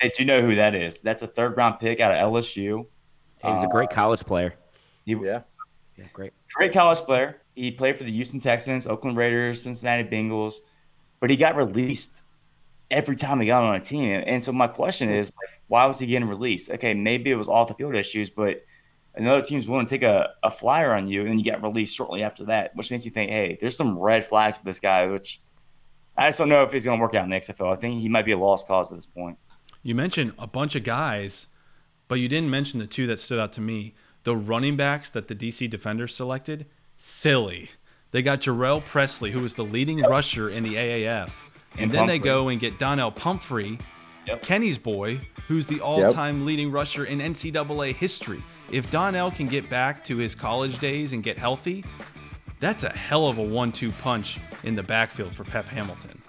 they do know who that is. That's a 3rd-round pick out of LSU. He was a great college player. Yeah, great. Great college player. He played for the Houston Texans, Oakland Raiders, Cincinnati Bengals, but he got released every time he got on a team. And so my question is, why was he getting released? Okay, maybe it was off the field issues, but another team's willing to take a flyer on you, and then you get released shortly after that, which makes you think, hey, there's some red flags for this guy, which I just don't know if he's going to work out in the XFL. I think he might be a lost cause at this point. You mentioned a bunch of guys, but you didn't mention the two that stood out to me. The running backs that the DC Defenders selected, silly. They got Jarrell Presley, who was the leading rusher in the AAF. And then they go and get Donnell Pumphrey, Kenny's boy, who's the all-time leading rusher in NCAA history. If Donnell can get back to his college days and get healthy, that's a hell of a 1-2 punch in the backfield for Pep Hamilton.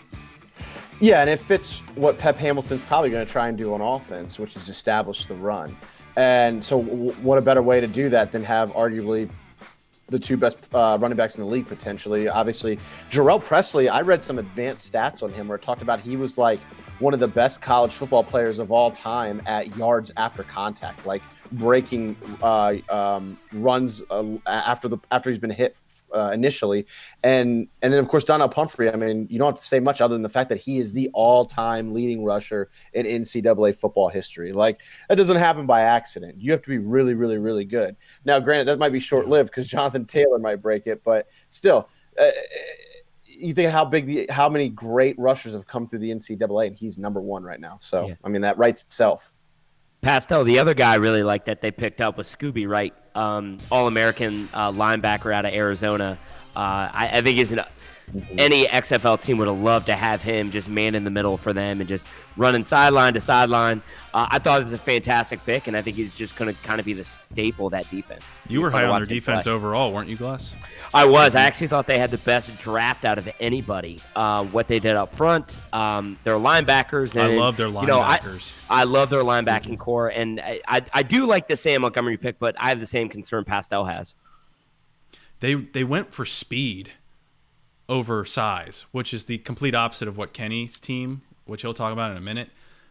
Yeah, and it fits what Pep Hamilton's probably going to try and do on offense, which is establish the run. And so what a better way to do that than have arguably the two best running backs in the league potentially. Obviously, Jarrell Presley, I read some advanced stats on him where it talked about he was like one of the best college football players of all time at yards after contact, like breaking runs after he's been hit initially. And then, of course, Donnell Pumphrey, I mean, you don't have to say much other than the fact that he is the all-time leading rusher in NCAA football history. Like, that doesn't happen by accident. You have to be really, really, really good. Now, granted, that might be short-lived because Jonathan Taylor might break it, but still, you think how many great rushers have come through the NCAA, and he's number one right now. So, I mean, that writes itself. Pastel, the other guy I really liked that they picked up was Scooby Wright, All-American linebacker out of Arizona. I think any XFL team would have loved to have him just man in the middle for them and just running sideline to sideline. I thought it was a fantastic pick, and I think he's just going to kind of be the staple of that defense. You were high on their defense overall, weren't you, Glass? I was. I actually thought they had the best draft out of anybody. What they did up front, their linebackers. And, I love their linebackers. I love their linebacking core, and I do like the Sam Montgomery pick, but I have the same concern Pastel has. They went for speed over size, which is the complete opposite of what Kenny's team, which he'll talk about in a minute.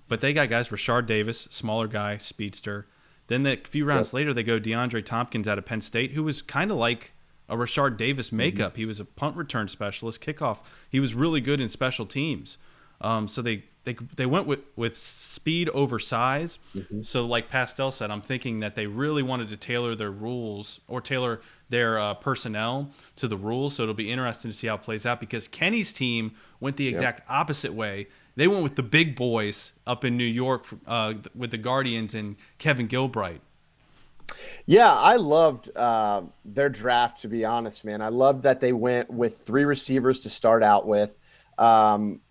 But they got guys, Rashard Davis, smaller guy, speedster. Then a few rounds later, they go DeAndre Tompkins out of Penn State, who was kind of like a Rashard Davis makeup. He was a punt return specialist, kickoff. He was really good in special teams. So they they went with speed over size. Mm-hmm. So like Pastel said, I'm thinking that they really wanted to tailor their rules or tailor their personnel to the rules. So it'll be interesting to see how it plays out, because Kenny's team went the exact opposite way. They went with the big boys up in New York with the Guardians and Kevin Gilbride. Yeah, I loved their draft, to be honest, man. I loved that they went with 3 receivers to start out with,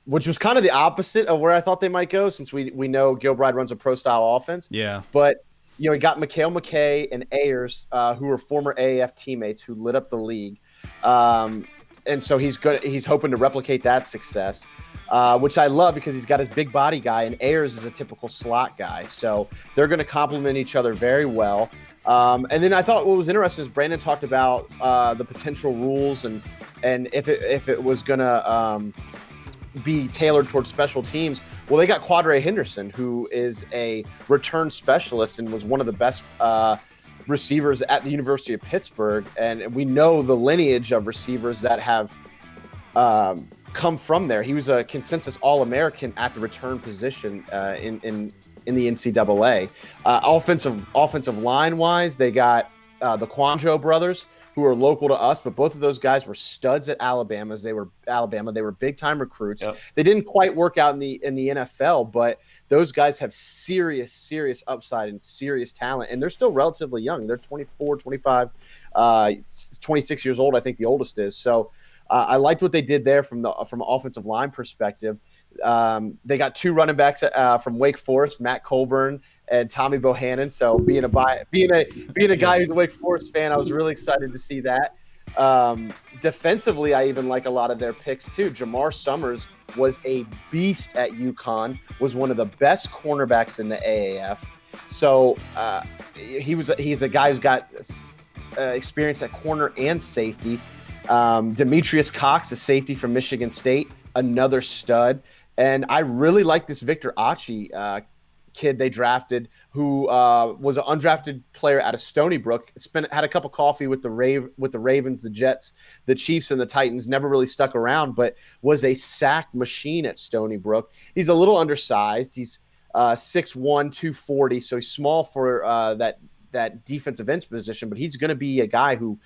which was kind of the opposite of where I thought they might go, since we know Gilbride runs a pro-style offense. Yeah. But, you know, he got Mikhail McKay and Ayers, who were former AAF teammates who lit up the league. And so he's hoping to replicate that success, which I love, because he's got his big body guy, and Ayers is a typical slot guy. So they're going to complement each other very well. And then I thought what was interesting is Brandon talked about the potential rules and if it was going to be tailored towards special teams. Well, they got Quadre Henderson, who is a return specialist and was one of the best receivers at the University of Pittsburgh. And we know the lineage of receivers that have come from there. He was a consensus All-American at the return position in the NCAA. Offensive line-wise, they got the Quanjo brothers, who are local to us, but both of those guys were studs at Alabama. They were big-time recruits. Yep. They didn't quite work out in the NFL, but those guys have serious upside and serious talent, and they're still relatively young. They're 24, 25, 26 years old, I think the oldest is. So I liked what they did there from an offensive line perspective. They got 2 running backs from Wake Forest, Matt Colburn and Tommy Bohannon. So being a guy who's a Wake Forest fan, I was really excited to see that. Defensively, I even like a lot of their picks too. Jamar Summers was a beast at UConn, was one of the best cornerbacks in the AAF. So he's a guy who's got experience at corner and safety. Demetrius Cox, the safety from Michigan State, another stud. And I really like this Victor Achi kid they drafted, who was an undrafted player out of Stony Brook. Had a cup of coffee with the Ravens, the Jets, the Chiefs, and the Titans. Never really stuck around, but was a sack machine at Stony Brook. He's a little undersized. He's 6'1", 240, so he's small for that defensive end position. But he's going to be a guy who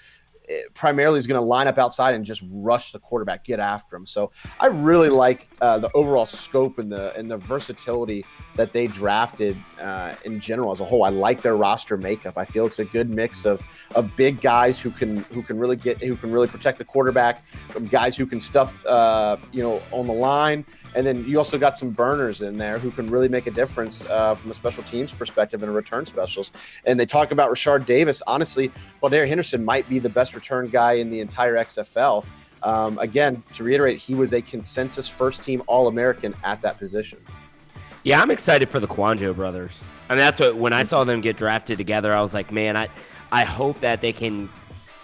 primarily is going to line up outside and just rush the quarterback, get after him. So I really like the overall scope and the versatility that they drafted in general as a whole. I like their roster makeup. I feel it's a good mix of big guys who can really protect the quarterback, guys who can stuff on the line. And then you also got some burners in there who can really make a difference from a special teams perspective and a return specialist. And they talk about Rashard Davis. Honestly, Quadre Henderson might be the best return guy in the entire XFL. Again, to reiterate, he was a consensus first-team All-American at that position. Yeah, I'm excited for the Quanjo brothers. I mean, that's what, when I saw them get drafted together, I was like, man, I hope that they can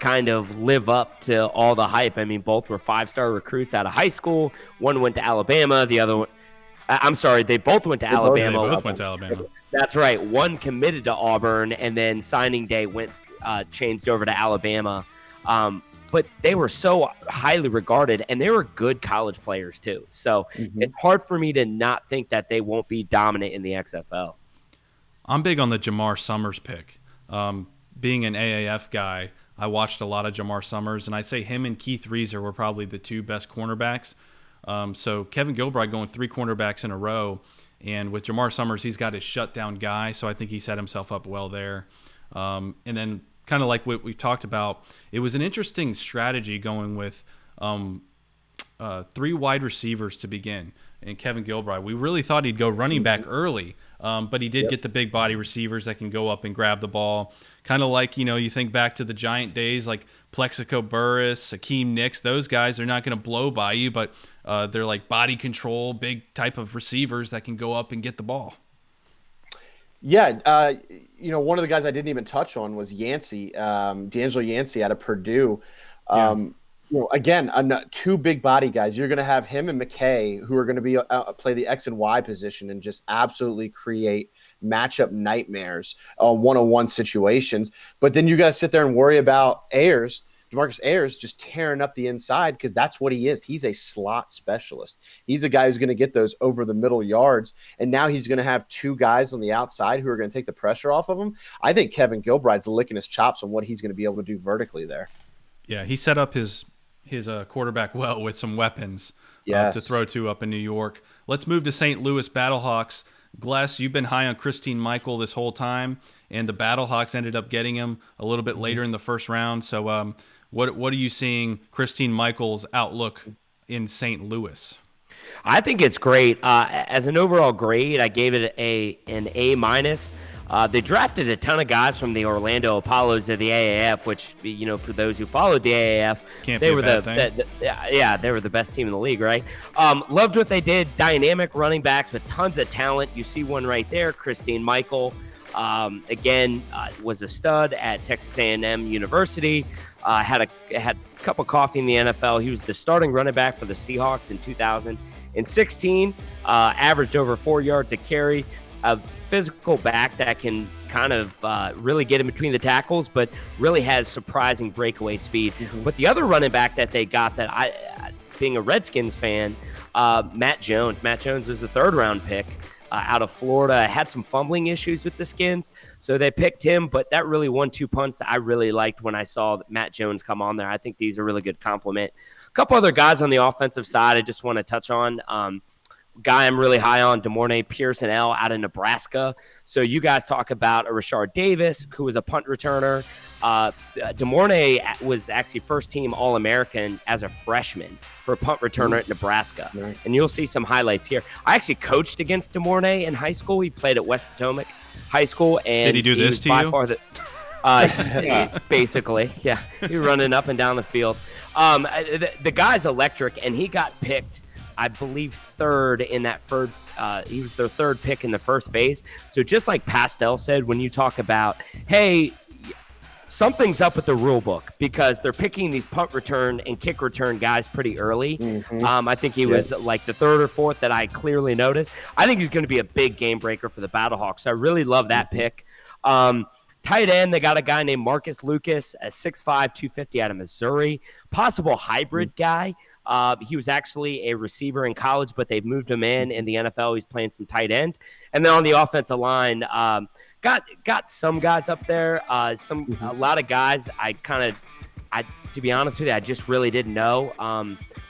kind of live up to all the hype. I mean, both were 5-star recruits out of high school. One went to Alabama. The other one, I'm sorry, they both went to Alabama. They both went to Alabama. That's right. One committed to Auburn, and then signing day changed over to Alabama. But they were so highly regarded, and they were good college players too. So it's hard for me to not think that they won't be dominant in the XFL. I'm big on the Jamar Summers pick. Being an AAF guy, I watched a lot of Jamar Summers, and I'd say him and Keith Reeser were probably the 2 best cornerbacks. So Kevin Gilbride going 3 cornerbacks in a row, and with Jamar Summers, he's got his shutdown guy, so I think he set himself up well there. And then kind of like what we talked about, it was an interesting strategy going with 3 wide receivers to begin. And Kevin Gilbride, we really thought he'd go running back early, but he did get the big body receivers that can go up and grab the ball. Kind of like, you think back to the Giant days, like Plexico Burris, Hakeem Nicks. Those guys are not going to blow by you, but they're like body control, big type of receivers that can go up and get the ball. Yeah, one of the guys I didn't even touch on was Yancey, D'Angelo Yancey out of Purdue. Again, 2 big body guys. You're going to have him and McKay, who are going to be play the X and Y position and just absolutely create matchup nightmares, one-on-one situations. But then you got to sit there and worry about Ayers, DeMarcus Ayers just tearing up the inside because that's what he is. He's a slot specialist. He's a guy who's going to get those over the middle yards, and now he's going to have two guys on the outside who are going to take the pressure off of him. I think Kevin Gilbride's licking his chops on what he's going to be able to do vertically there. Yeah, he set up his quarterback well with some weapons to throw to up in New York. Let's move to St. Louis BattleHawks. Gless, you've been high on Christine Michael this whole time, and the BattleHawks ended up getting him a little bit later in the first round. So what are you seeing Christine Michael's outlook in St. Louis? I think it's great. As an overall grade, I gave it an A-. They drafted a ton of guys from the Orlando Apollos of the AAF, which, for those who followed the AAF, they were they were the best team in the league, right? Loved what they did. Dynamic running backs with tons of talent. You see one right there, Christine Michael. Was a stud at Texas A&M University. Had a cup of coffee in the NFL. He was the starting running back for the Seahawks in 2016. Averaged over 4 yards a carry. A physical back that can kind of really get in between the tackles, but really has surprising breakaway speed. Mm-hmm. But the other running back that they got that being a Redskins fan, Matt Jones. Matt Jones was a third-round pick out of Florida. Had some fumbling issues with the Skins, so they picked him, but that really 1-2 punch that I really liked when I saw Matt Jones come on there. I think these are a really good compliment. A couple other guys on the offensive side I just want to touch on. Guy I'm really high on, DeMornay Pearson-L out of Nebraska. So you guys talk about a Rashard Davis, who was a punt returner. DeMornay was actually first-team All-American as a freshman for a punt returner at Nebraska. Right. And you'll see some highlights here. I actually coached against DeMornay in high school. He played at West Potomac High School. And did he do this to you? Basically, yeah. He was running up and down the field. The guy's electric, and he got picked, I believe, third in that first. He was their third pick in the first phase. So just like Pastel said, when you talk about, hey, something's up with the rule book because they're picking these punt return and kick return guys pretty early. Mm-hmm. I think he was like the third or fourth that I clearly noticed. I think he's going to be a big game breaker for the BattleHawks. So I really love that pick. Tight end, they got a guy named Marcus Lucas, a 6'5", 250 out of Missouri. Possible hybrid guy. He was actually a receiver in college, but they've moved him in the NFL. He's playing some tight end. And then on the offensive line, got some guys up there. A lot of guys to be honest with you, I just really didn't know.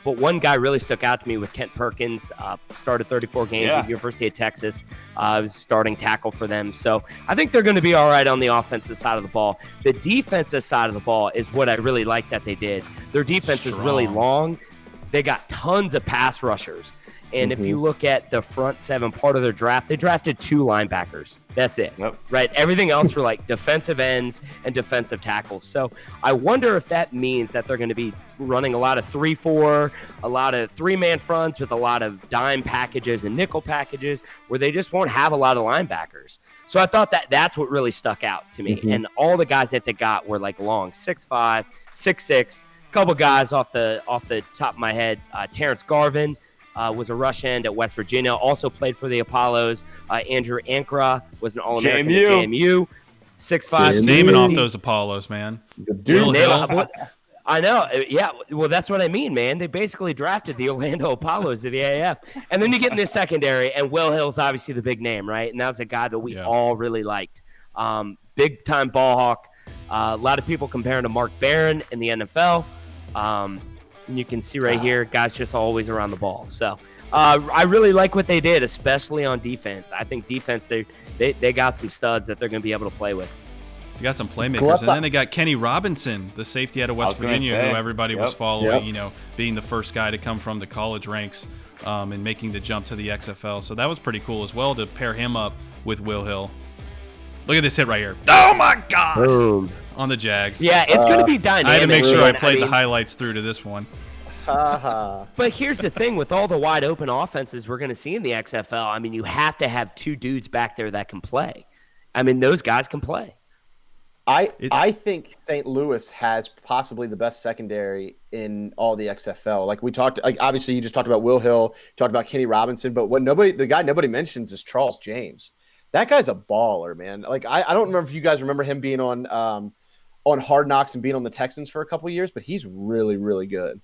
But one guy really stuck out to me was Kent Perkins. Started 34 games at University of Texas. Was starting tackle for them. So I think they're going to be all right on the offensive side of the ball. The defensive side of the ball is what I really like that they did. Their defense is really long. They got tons of pass rushers. And if you look at the front seven part of their draft, they drafted 2 linebackers. That's it, right? Everything else were like defensive ends and defensive tackles. So I wonder if that means that they're going to be running a lot of 3-4, a lot of 3-man fronts with a lot of dime packages and nickel packages where they just won't have a lot of linebackers. So I thought that's what really stuck out to me. And all the guys that they got were like long, 6'5", 6'6", a couple guys off the top of my head. Terrence Garvin, was a rush end at West Virginia, also played for the Apollos. Andrew Ankara was an All-American at JMU. 6'5". Naming off those Apollos, man. Dude, I know. Yeah, well, that's what I mean, man. They basically drafted the Orlando Apollos of the AAF. And then you get in the secondary, and Will Hill's obviously the big name, right? And that's a guy that we all really liked. Big-time ball hawk. A lot of people comparing to Mark Barron in the NFL. And you can see right here, guys just always around the ball. So I really like what they did, especially on defense. I think defense, they got some studs that they're going to be able to play with. They got some playmakers. And then they got Kenny Robinson, the safety out of West Virginia, who everybody was following, being the first guy to come from the college ranks and making the jump to the XFL. So that was pretty cool as well to pair him up with Will Hill. Look at this hit right here. Oh, my God. Boom. On the Jags. Yeah, it's going to be dynamic. I had to make sure I played the highlights through to this one. But here's the thing. With all the wide open offenses we're going to see in the XFL, I mean, you have to have 2 dudes back there that can play. I mean, those guys can play. I think St. Louis has possibly the best secondary in all the XFL. Like we talked, like obviously you just talked about Will Hill, talked about Kenny Robinson, but the guy nobody mentions is Charles James. That guy's a baller, man. Like I don't remember if you guys remember him being on on Hard Knocks and being on the Texans for a couple of years, but he's really, really good.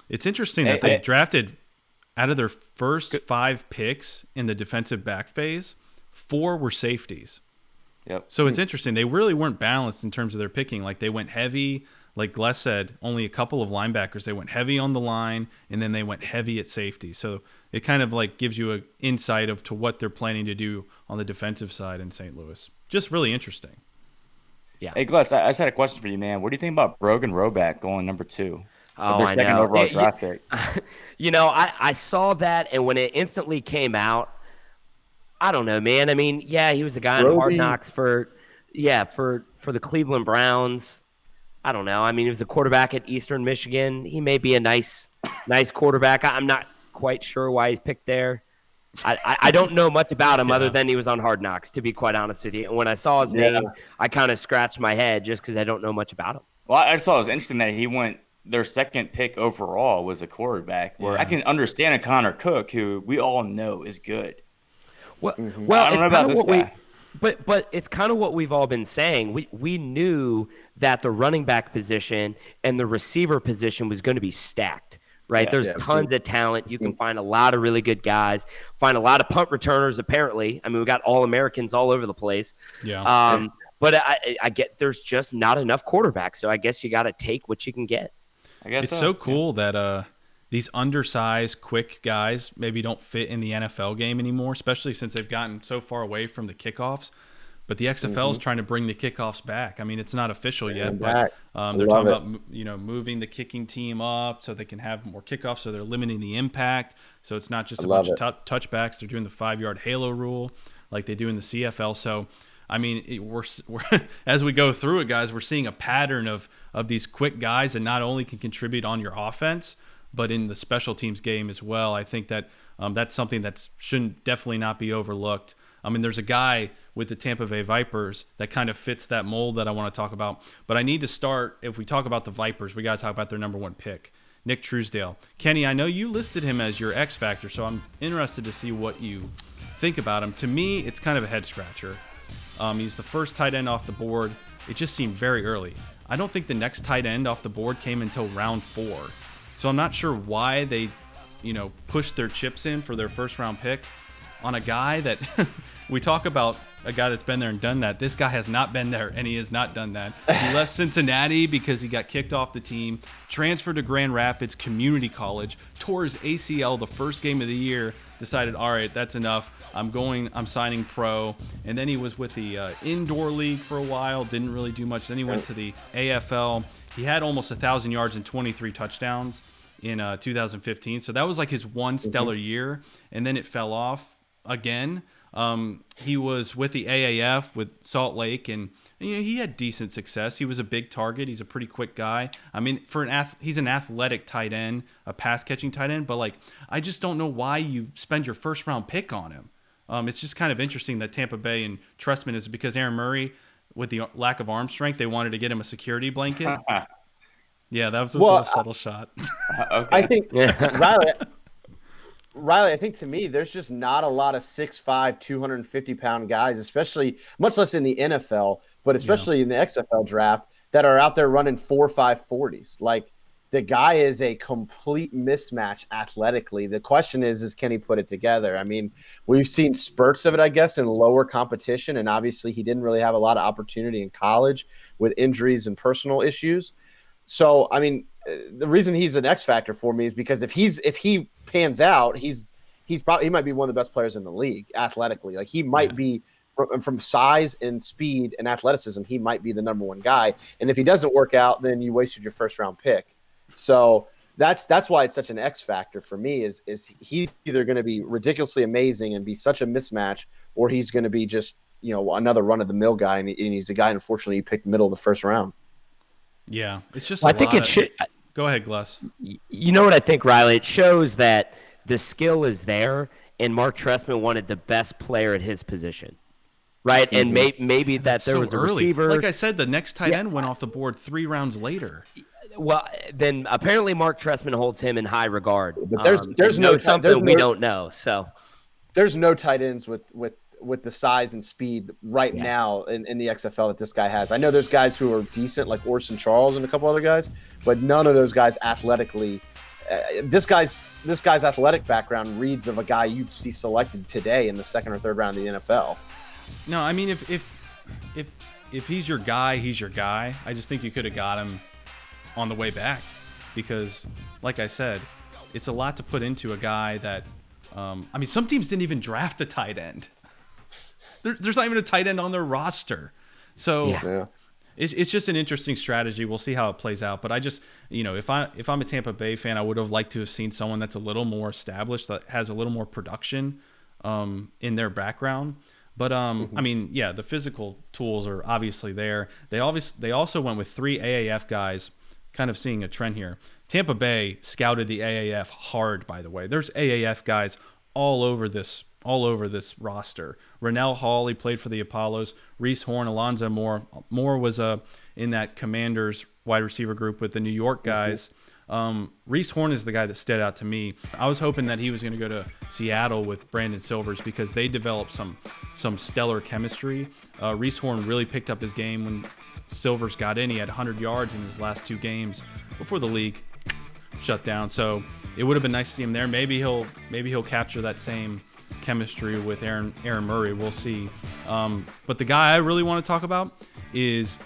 It's interesting that they drafted out of their first 5 picks in the defensive back phase, 4 were safeties. Yep. So it's interesting. They really weren't balanced in terms of their picking. Like they went heavy, like Gless said, only a couple of linebackers. They went heavy on the line, and then they went heavy at safety. So it kind of like gives you an insight of to what they're planning to do on the defensive side in St. Louis. Just really interesting. Yeah. Hey, Gless, I just had a question for you, man. What do you think about Brogan Roback going number 2? Oh, their I second know. overall draft pick. You know, I saw that, and when it instantly came out, I don't know, man. I mean, yeah, he was a guy on Hard Knocks for the Cleveland Browns. I don't know. I mean, he was a quarterback at Eastern Michigan. He may be a nice quarterback. I'm not quite sure why he's picked there. I don't know much about him other than he was on Hard Knocks, to be quite honest with you. And when I saw his name, I kind of scratched my head just because I don't know much about him. Well, I just thought it was interesting that he went their second pick overall was a quarterback, where I can understand a Connor Cook, who we all know is good. Well, I don't know about this guy. But it's kind of what we've all been saying. We knew that the running back position and the receiver position was going to be stacked, right? There's tons of talent. You can find a lot of really good guys, find a lot of punt returners, apparently. I mean, we got All-Americans all over the place. Yeah. But I get there's just not enough quarterbacks, so I guess you got to take what you can get. I guess it's so cool that these undersized, quick guys maybe don't fit in the NFL game anymore, especially since they've gotten so far away from the kickoffs. But the XFL is trying to bring the kickoffs back. I mean, it's not official yet, but they're talking about moving the kicking team up so they can have more kickoffs. So they're limiting the impact. So it's not just a bunch of touchbacks. They're doing the 5-yard halo rule like they do in the CFL. So I mean, we're as we go through it, guys, we're seeing a pattern of these quick guys that not only can contribute on your offense, but in the special teams game as well. I think that that's something that shouldn't definitely not be overlooked. I mean, there's a guy with the Tampa Bay Vipers that kind of fits that mold that I want to talk about. But I need to start, if we talk about the Vipers, we got to talk about their number 1 pick, Nick Truesdale. Kenny, I know you listed him as your X factor, so I'm interested to see what you think about him. To me, it's kind of a head scratcher. He's the first tight end off the board. It just seemed very early. I don't think the next tight end off the board came until round 4. So I'm not sure why they, pushed their chips in for their first round pick on a guy that we talk about, a guy that's been there and done that. This guy has not been there, and he has not done that. He left Cincinnati because he got kicked off the team, transferred to Grand Rapids Community College, tore his ACL the first game of the year, decided, all right, that's enough. I'm signing pro. And then he was with the indoor league for a while, didn't really do much. Then he went to the AFL. He had almost 1,000 yards and 23 touchdowns in 2015. So that was like his one stellar year. And then it fell off again. He was with the AAF with Salt Lake, and he had decent success. He was a big target. He's a pretty quick guy. I mean, he's an athletic tight end, a pass catching tight end. But like, I just don't know why you spend your first round pick on him. It's just kind of interesting that Tampa Bay and Trustman is because Aaron Murray, with the lack of arm strength, they wanted to get him a security blanket. Yeah, that was a little subtle shot. Okay. I think Riley, I think to me, there's just not a lot of 6'5", 250-pound guys, especially much less in the NFL, but especially in the XFL draft, that are out there running 4.5 40s. Like, the guy is a complete mismatch athletically. The question is can he put it together? I mean, we've seen spurts of it, I guess, in lower competition, and obviously he didn't really have a lot of opportunity in college with injuries and personal issues. So, I mean, the reason he's an X factor for me is because if he pans out, he might be one of the best players in the league athletically. Like, he might be from size and speed and athleticism, he might be the number 1 guy. And if he doesn't work out, then you wasted your first round pick. So that's why it's such an X factor for me is he's either going to be ridiculously amazing and be such a mismatch, or he's going to be just, another run of the mill guy. And he's a guy, unfortunately, you picked middle of the first round. Yeah. It's just, go ahead, Gless. You know what I think, Riley? It shows that the skill is there, and Mark Trestman wanted the best player at his position, right? And maybe that there was a receiver. Like I said, the next tight end went off the board 3 rounds later. Well, then apparently Mark Trestman holds him in high regard. But there's no something we don't know. So there's no tight ends with with the size and speed right now in the XFL that this guy has. I know there's guys who are decent like Orson Charles and a couple other guys, but none of those guys athletically. This guy's athletic background reads of a guy you'd see selected today in the second or third round of the NFL. No, I mean if he's your guy, he's your guy. I just think you could have got him on the way back because, like I said, it's a lot to put into a guy that. I mean, some teams didn't even draft a tight end. There's not even a tight end on their roster. So it's just an interesting strategy. We'll see how it plays out. But I just, if I'm a Tampa Bay fan, I would have liked to have seen someone that's a little more established, that has a little more production in their background. But I mean, yeah, the physical tools are obviously there. They also went with 3 AAF guys, kind of seeing a trend here. Tampa Bay scouted the AAF hard, by the way. There's AAF guys all over this roster. Rennell Hall, he played for the Apollos. Reese Horn, Alonzo Moore. Moore was in that Commanders wide receiver group with the New York guys. Reese Horn is the guy that stood out to me. I was hoping that he was going to go to Seattle with Brandon Silvers because they developed some stellar chemistry. Reese Horn really picked up his game when Silvers got in. He had 100 yards in his last 2 games before the league shut down. So it would have been nice to see him there. Maybe he'll capture that same chemistry with Aaron Murray. We'll see. But the guy I really want to talk about is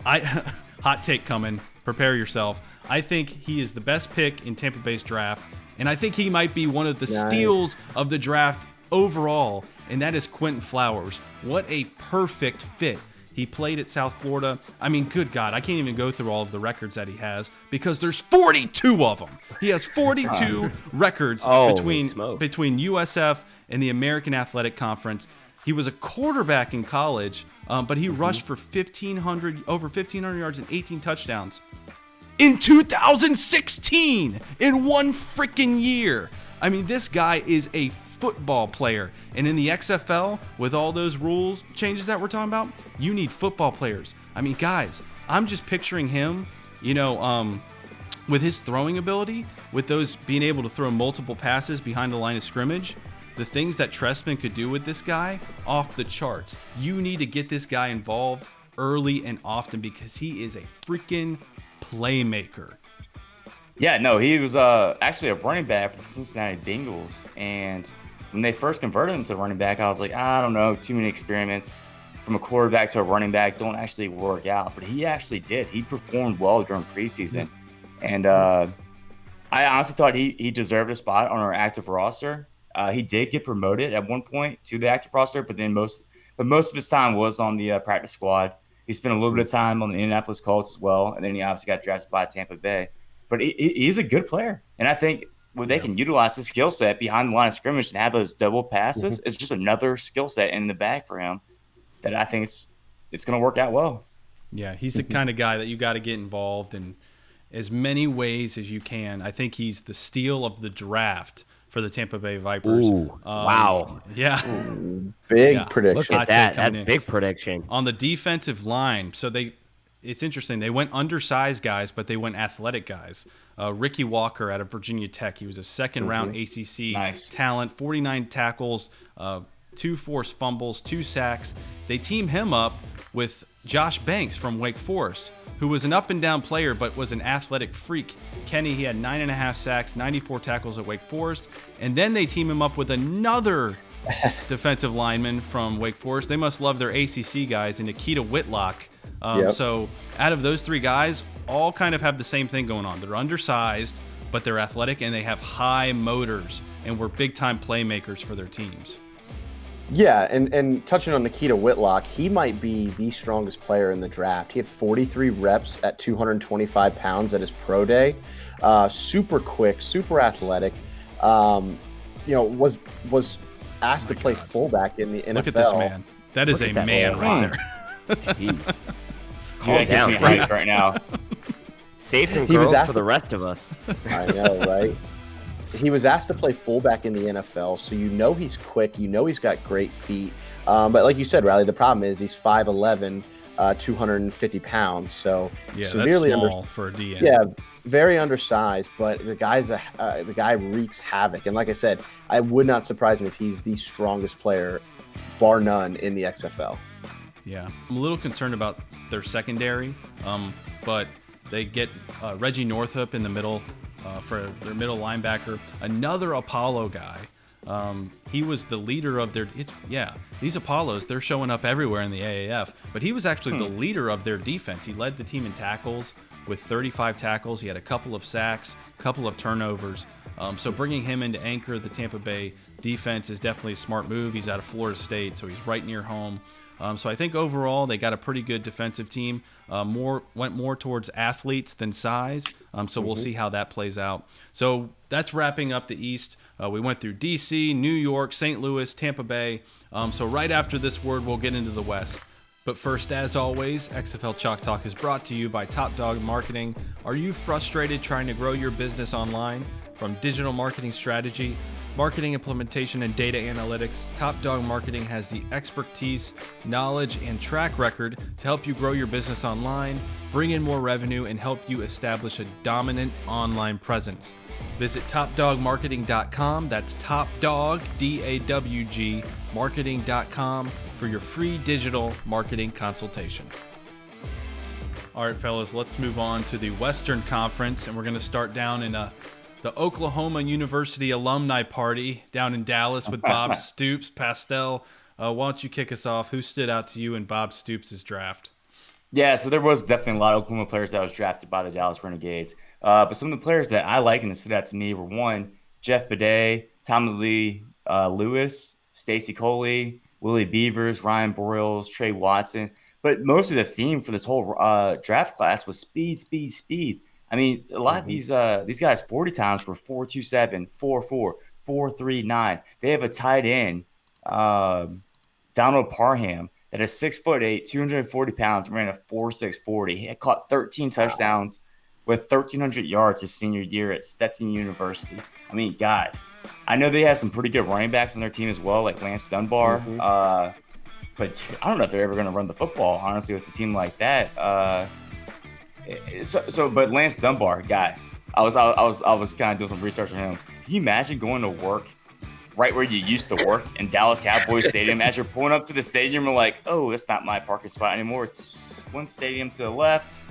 hot take coming. Prepare yourself. I think he is the best pick in Tampa Bay's draft, and I think he might be one of the steals of the draft overall, and that is Quentin Flowers. What a perfect fit. He played at South Florida. I mean, good God, I can't even go through all of the records that he has because there's 42 of them. He has 42 records between USF and the American Athletic Conference. He was a quarterback in college, but he rushed for over 1,500 yards and 18 touchdowns in 2016 in one freaking year. I mean, this guy is a football player, and in the XFL with all those rules changes that we're talking about, you need football players. I mean, guys, I'm just picturing him, with his throwing ability, with those being able to throw multiple passes behind the line of scrimmage, the things that Trestman could do with this guy, off the charts. You need to get this guy involved early and often because he is a freaking playmaker. Yeah, no, he was actually a running back for the Cincinnati Bengals, and when they first converted him to running back, I was like, I don't know, too many experiments from a quarterback to a running back don't actually work out. But he actually did. He performed well during preseason. And I honestly thought he deserved a spot on our active roster. He did get promoted at one point to the active roster, but most of his time was on the practice squad. He spent a little bit of time on the Indianapolis Colts as well, and then he obviously got drafted by Tampa Bay. But he's a good player. And I think when they can utilize his skill set behind the line of scrimmage and have those double passes, it's just another skill set in the bag for him that I think it's going to work out well. Yeah, he's the kind of guy that you got to get involved in as many ways as you can. I think he's the steal of the draft for the Tampa Bay Vipers. Ooh, wow. Yeah. Big prediction. Look at that. That's a big prediction. On the defensive line, so it's interesting. They went undersized guys, but they went athletic guys. Ricky Walker out of Virginia Tech. He was a second-round ACC talent, 49 tackles, 2 forced fumbles, 2 sacks. They team him up with Josh Banks from Wake Forest, who was an up-and-down player but was an athletic freak. Kenny, he had 9.5 sacks, 94 tackles at Wake Forest. And then they team him up with another defensive lineman from Wake Forest. They must love their ACC guys, and Nikita Whitlock. So out of those 3 guys, all kind of have the same thing going on. They're undersized, but they're athletic, and they have high motors, and were big-time playmakers for their teams. Yeah, and touching on Nikita Whitlock, he might be the strongest player in the draft. He had 43 reps at 225 pounds at his pro day. Super quick, super athletic. Was asked to play fullback in the NFL. Look at this man. That is a man right there. Calm down, right now. Save some girls for the rest of us. I know, right? He was asked to play fullback in the NFL, so he's quick. He's got great feet. But like you said, Riley, the problem is he's 5'11", 250 pounds. So severely that's small for a DN. Yeah, very undersized. But the guy wreaks havoc. And like I said, I would not surprise me if he's the strongest player bar none in the XFL. Yeah, I'm a little concerned about their secondary, but they get Reggie Northup in the middle for their middle linebacker, another Apollo guy. He was the leader of their. These Apollos, they're showing up everywhere in the AAF, but he was actually the leader of their defense. He led the team in tackles with 35 tackles. He had a couple of sacks, a couple of turnovers. So bringing him in to anchor the Tampa Bay defense is definitely a smart move. He's out of Florida State, so he's right near home. So I think overall they got a pretty good defensive team. Went more towards athletes than size. So we'll see how that plays out. So that's wrapping up the East. We went through DC, New York, St. Louis, Tampa Bay. So right after this word, we'll get into the West. But first, as always, XFL Chalk Talk is brought to you by Top Dog Marketing. Are you frustrated trying to grow your business online? From digital marketing strategy, marketing implementation, and data analytics, Top Dog Marketing has the expertise, knowledge, and track record to help you grow your business online, bring in more revenue, and help you establish a dominant online presence. Visit topdogmarketing.com. That's topdog, D-A-W-G, marketing.com for your free digital marketing consultation. All right, fellas, let's move on to the Western Conference, and we're going to start down in the Oklahoma University alumni party down in Dallas with Bob Stoops. Pastel, why don't you kick us off? Who stood out to you in Bob Stoops' draft? Yeah, so there was definitely a lot of Oklahoma players that was drafted by the Dallas Renegades. But some of the players that I like and that stood out to me were, one, Jeff Bidet, Tommy Lee Lewis, Stacy Coley, Willie Beavers, Ryan Broyles, Trey Watson. But most of the theme for this whole draft class was speed, speed, speed. I mean, a lot of these guys 40 times were 4.27, 4.4, 4.39. They have a tight end, Donald Parham, that is 6'8", 240 pounds, ran a 4.6 40. He had caught 13 touchdowns with 1,300 yards his senior year at Stetson University. I mean, guys, I know they have some pretty good running backs on their team as well, like Lance Dunbar. But I don't know if they're ever going to run the football, honestly, with a team like that. But Lance Dunbar, guys, I was kind of doing some research on him. Can you imagine going to work right where you used to work in Dallas Cowboys Stadium? As you're pulling up to the stadium, you're like, oh, that's not my parking spot anymore. It's one stadium to the left.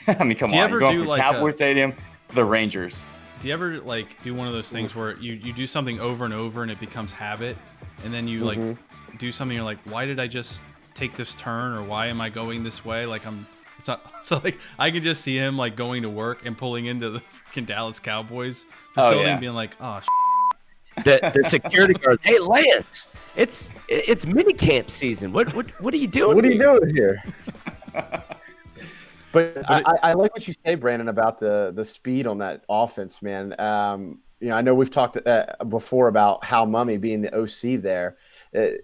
I mean, come on, you're going from Cowboys Stadium to the Rangers. Do you ever do one of those things where you do something over and over and it becomes habit, and then you do something, you're like, why did I just take this turn, or why am I going this way? It's not, so I could just see him going to work and pulling into the freaking Dallas Cowboys facility and being like, oh, the security guards, hey Lance, it's minicamp season. What are you doing? What are you doing here? But I like what you say, Brandon, about the speed on that offense, man. I know we've talked before about how Mummy being the OC there.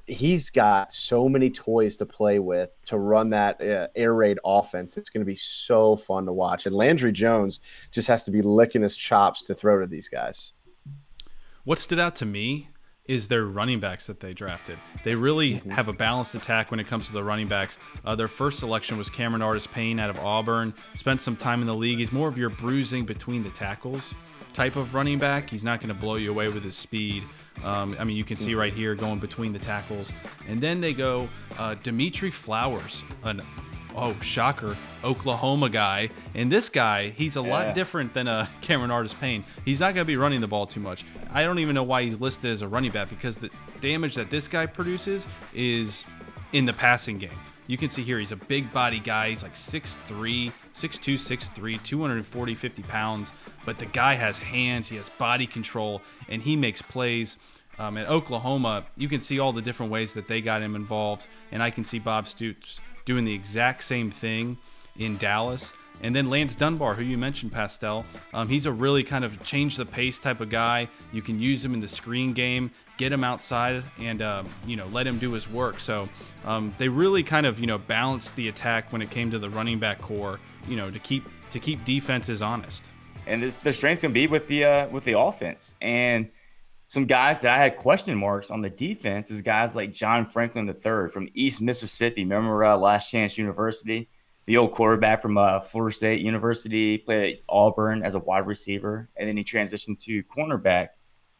He's got so many toys to play with to run that air raid offense. It's going to be so fun to watch. And Landry Jones just has to be licking his chops to throw to these guys. What stood out to me is their running backs that they drafted. They really have a balanced attack when it comes to the running backs. Their first selection was Cameron Artis-Payne out of Auburn. Spent some time in the league. He's more of your bruising between the tackles type of running back. He's not going to blow you away with his speed. You can see right here going between the tackles. And then they go Dimitri Flowers, shocker, Oklahoma guy. And this guy, he's a lot different than Cameron Artis-Payne. He's not going to be running the ball too much. I don't even know why he's listed as a running back, because the damage that this guy produces is in the passing game. You can see here he's a big body guy. He's like 6'2", 6'3", 240, 50 pounds. But the guy has hands, he has body control, and he makes plays. At Oklahoma, you can see all the different ways that they got him involved. And I can see Bob Stoops doing the exact same thing in Dallas. And then Lance Dunbar, who you mentioned, Pastel, he's a really kind of change the pace type of guy. You can use him in the screen game, get him outside, and let him do his work. So they really kind of balanced the attack when it came to the running back core, to keep defenses honest. And the strength's gonna be with the offense. And some guys that I had question marks on the defense is guys like John Franklin III from East Mississippi. Remember Last Chance University? The old quarterback from Florida State University, played at Auburn as a wide receiver, and then he transitioned to cornerback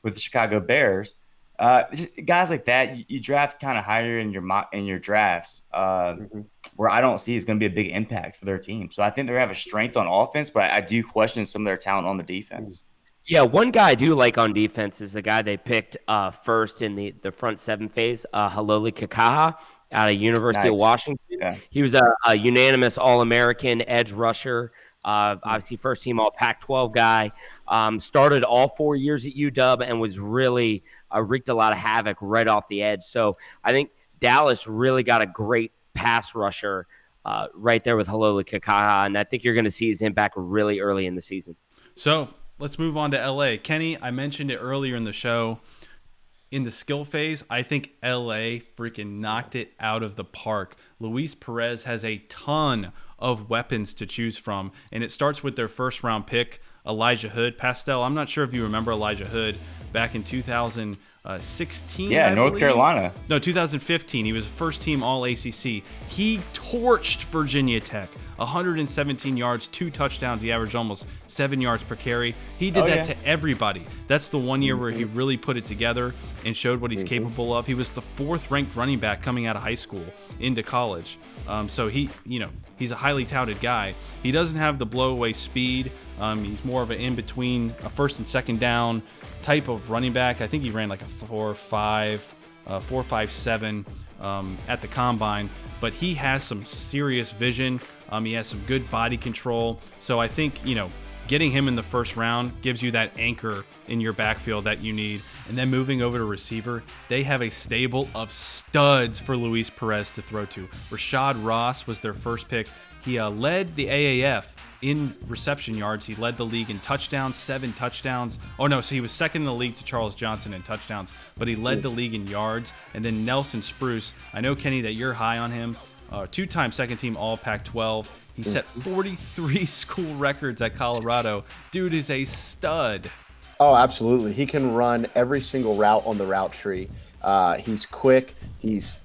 with the Chicago Bears. Guys like that, you draft kind of higher in your drafts, where I don't see is going to be a big impact for their team. So I think they have a strength on offense, but I do question some of their talent on the defense. Yeah, one guy I do like on defense is the guy they picked first in the front seven phase, Haloli Kakaha out of University of Washington. Yeah. He was a unanimous All-American edge rusher, obviously first team All Pac-12 guy. Started all 4 years at UW and was really wreaked a lot of havoc right off the edge. So I think Dallas really got a great pass rusher right there with Haloli Kakaha, and I think you're going to see his impact really early in the season. So let's move on to LA. Kenny, I mentioned it earlier in the show. In the skill phase, I think LA freaking knocked it out of the park. Luis Perez has a ton of weapons to choose from, and it starts with their first round pick, Elijah Hood. Pastel, I'm not sure if you remember Elijah Hood back in 2016. Yeah, North Carolina. No, 2015. He was first team All ACC. He torched Virginia Tech. 117 yards, 2 touchdowns. He averaged almost 7 yards per carry. He did that to everybody. That's the one year where he really put it together and showed what he's capable of. He was the 4th ranked running back coming out of high school into college. So he's a highly touted guy. He doesn't have the blow away speed. He's more of an in between, a first and second down type of running back. I think he ran like a 4.57 at the combine, but he has some serious vision. He has some good body control. So I think, getting him in the first round gives you that anchor in your backfield that you need. And then moving over to receiver, they have a stable of studs for Luis Perez to throw to. Rashad Ross was their first pick. He led the AAF in reception yards. He led the league in touchdowns, 7 touchdowns. Oh, no, so he was second in the league to Charles Johnson in touchdowns, but he led the league in yards. And then Nelson Spruce, I know, Kenny, that you're high on him. 2-time second team All Pac-12. He set 43 school records at Colorado. Dude is a stud. Oh, absolutely. He can run every single route on the route tree. He's quick. He's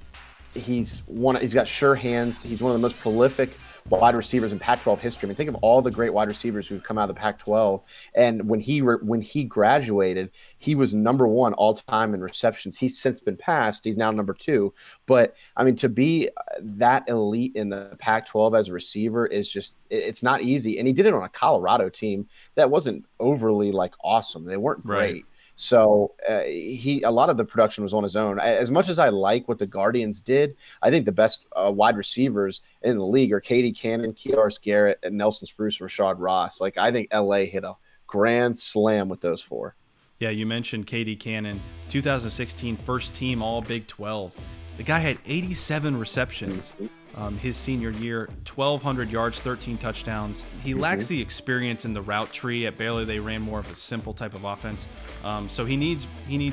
got sure hands. He's one of the most prolific wide receivers in Pac-12 history. I mean, think of all the great wide receivers who've come out of the Pac-12. And when he graduated, he was number 1 all time in receptions. He's since been passed. He's now number 2. But I mean, to be that elite in the Pac-12 as a receiver is just, it's not easy. And he did it on a Colorado team that wasn't overly awesome. They weren't great. Right. So a lot of the production was on his own. As much as I like what the Guardians did, I think the best wide receivers in the league are Katie Cannon, Kearis Garrett, and Nelson Spruce, Rashad Ross. I think LA hit a grand slam with those 4. Yeah, you mentioned Katie Cannon, 2016 first team All Big 12. The guy had 87 receptions. His senior year, 1,200 yards, 13 touchdowns. He lacks the experience in the route tree. At Baylor, they ran more of a simple type of offense. So he needs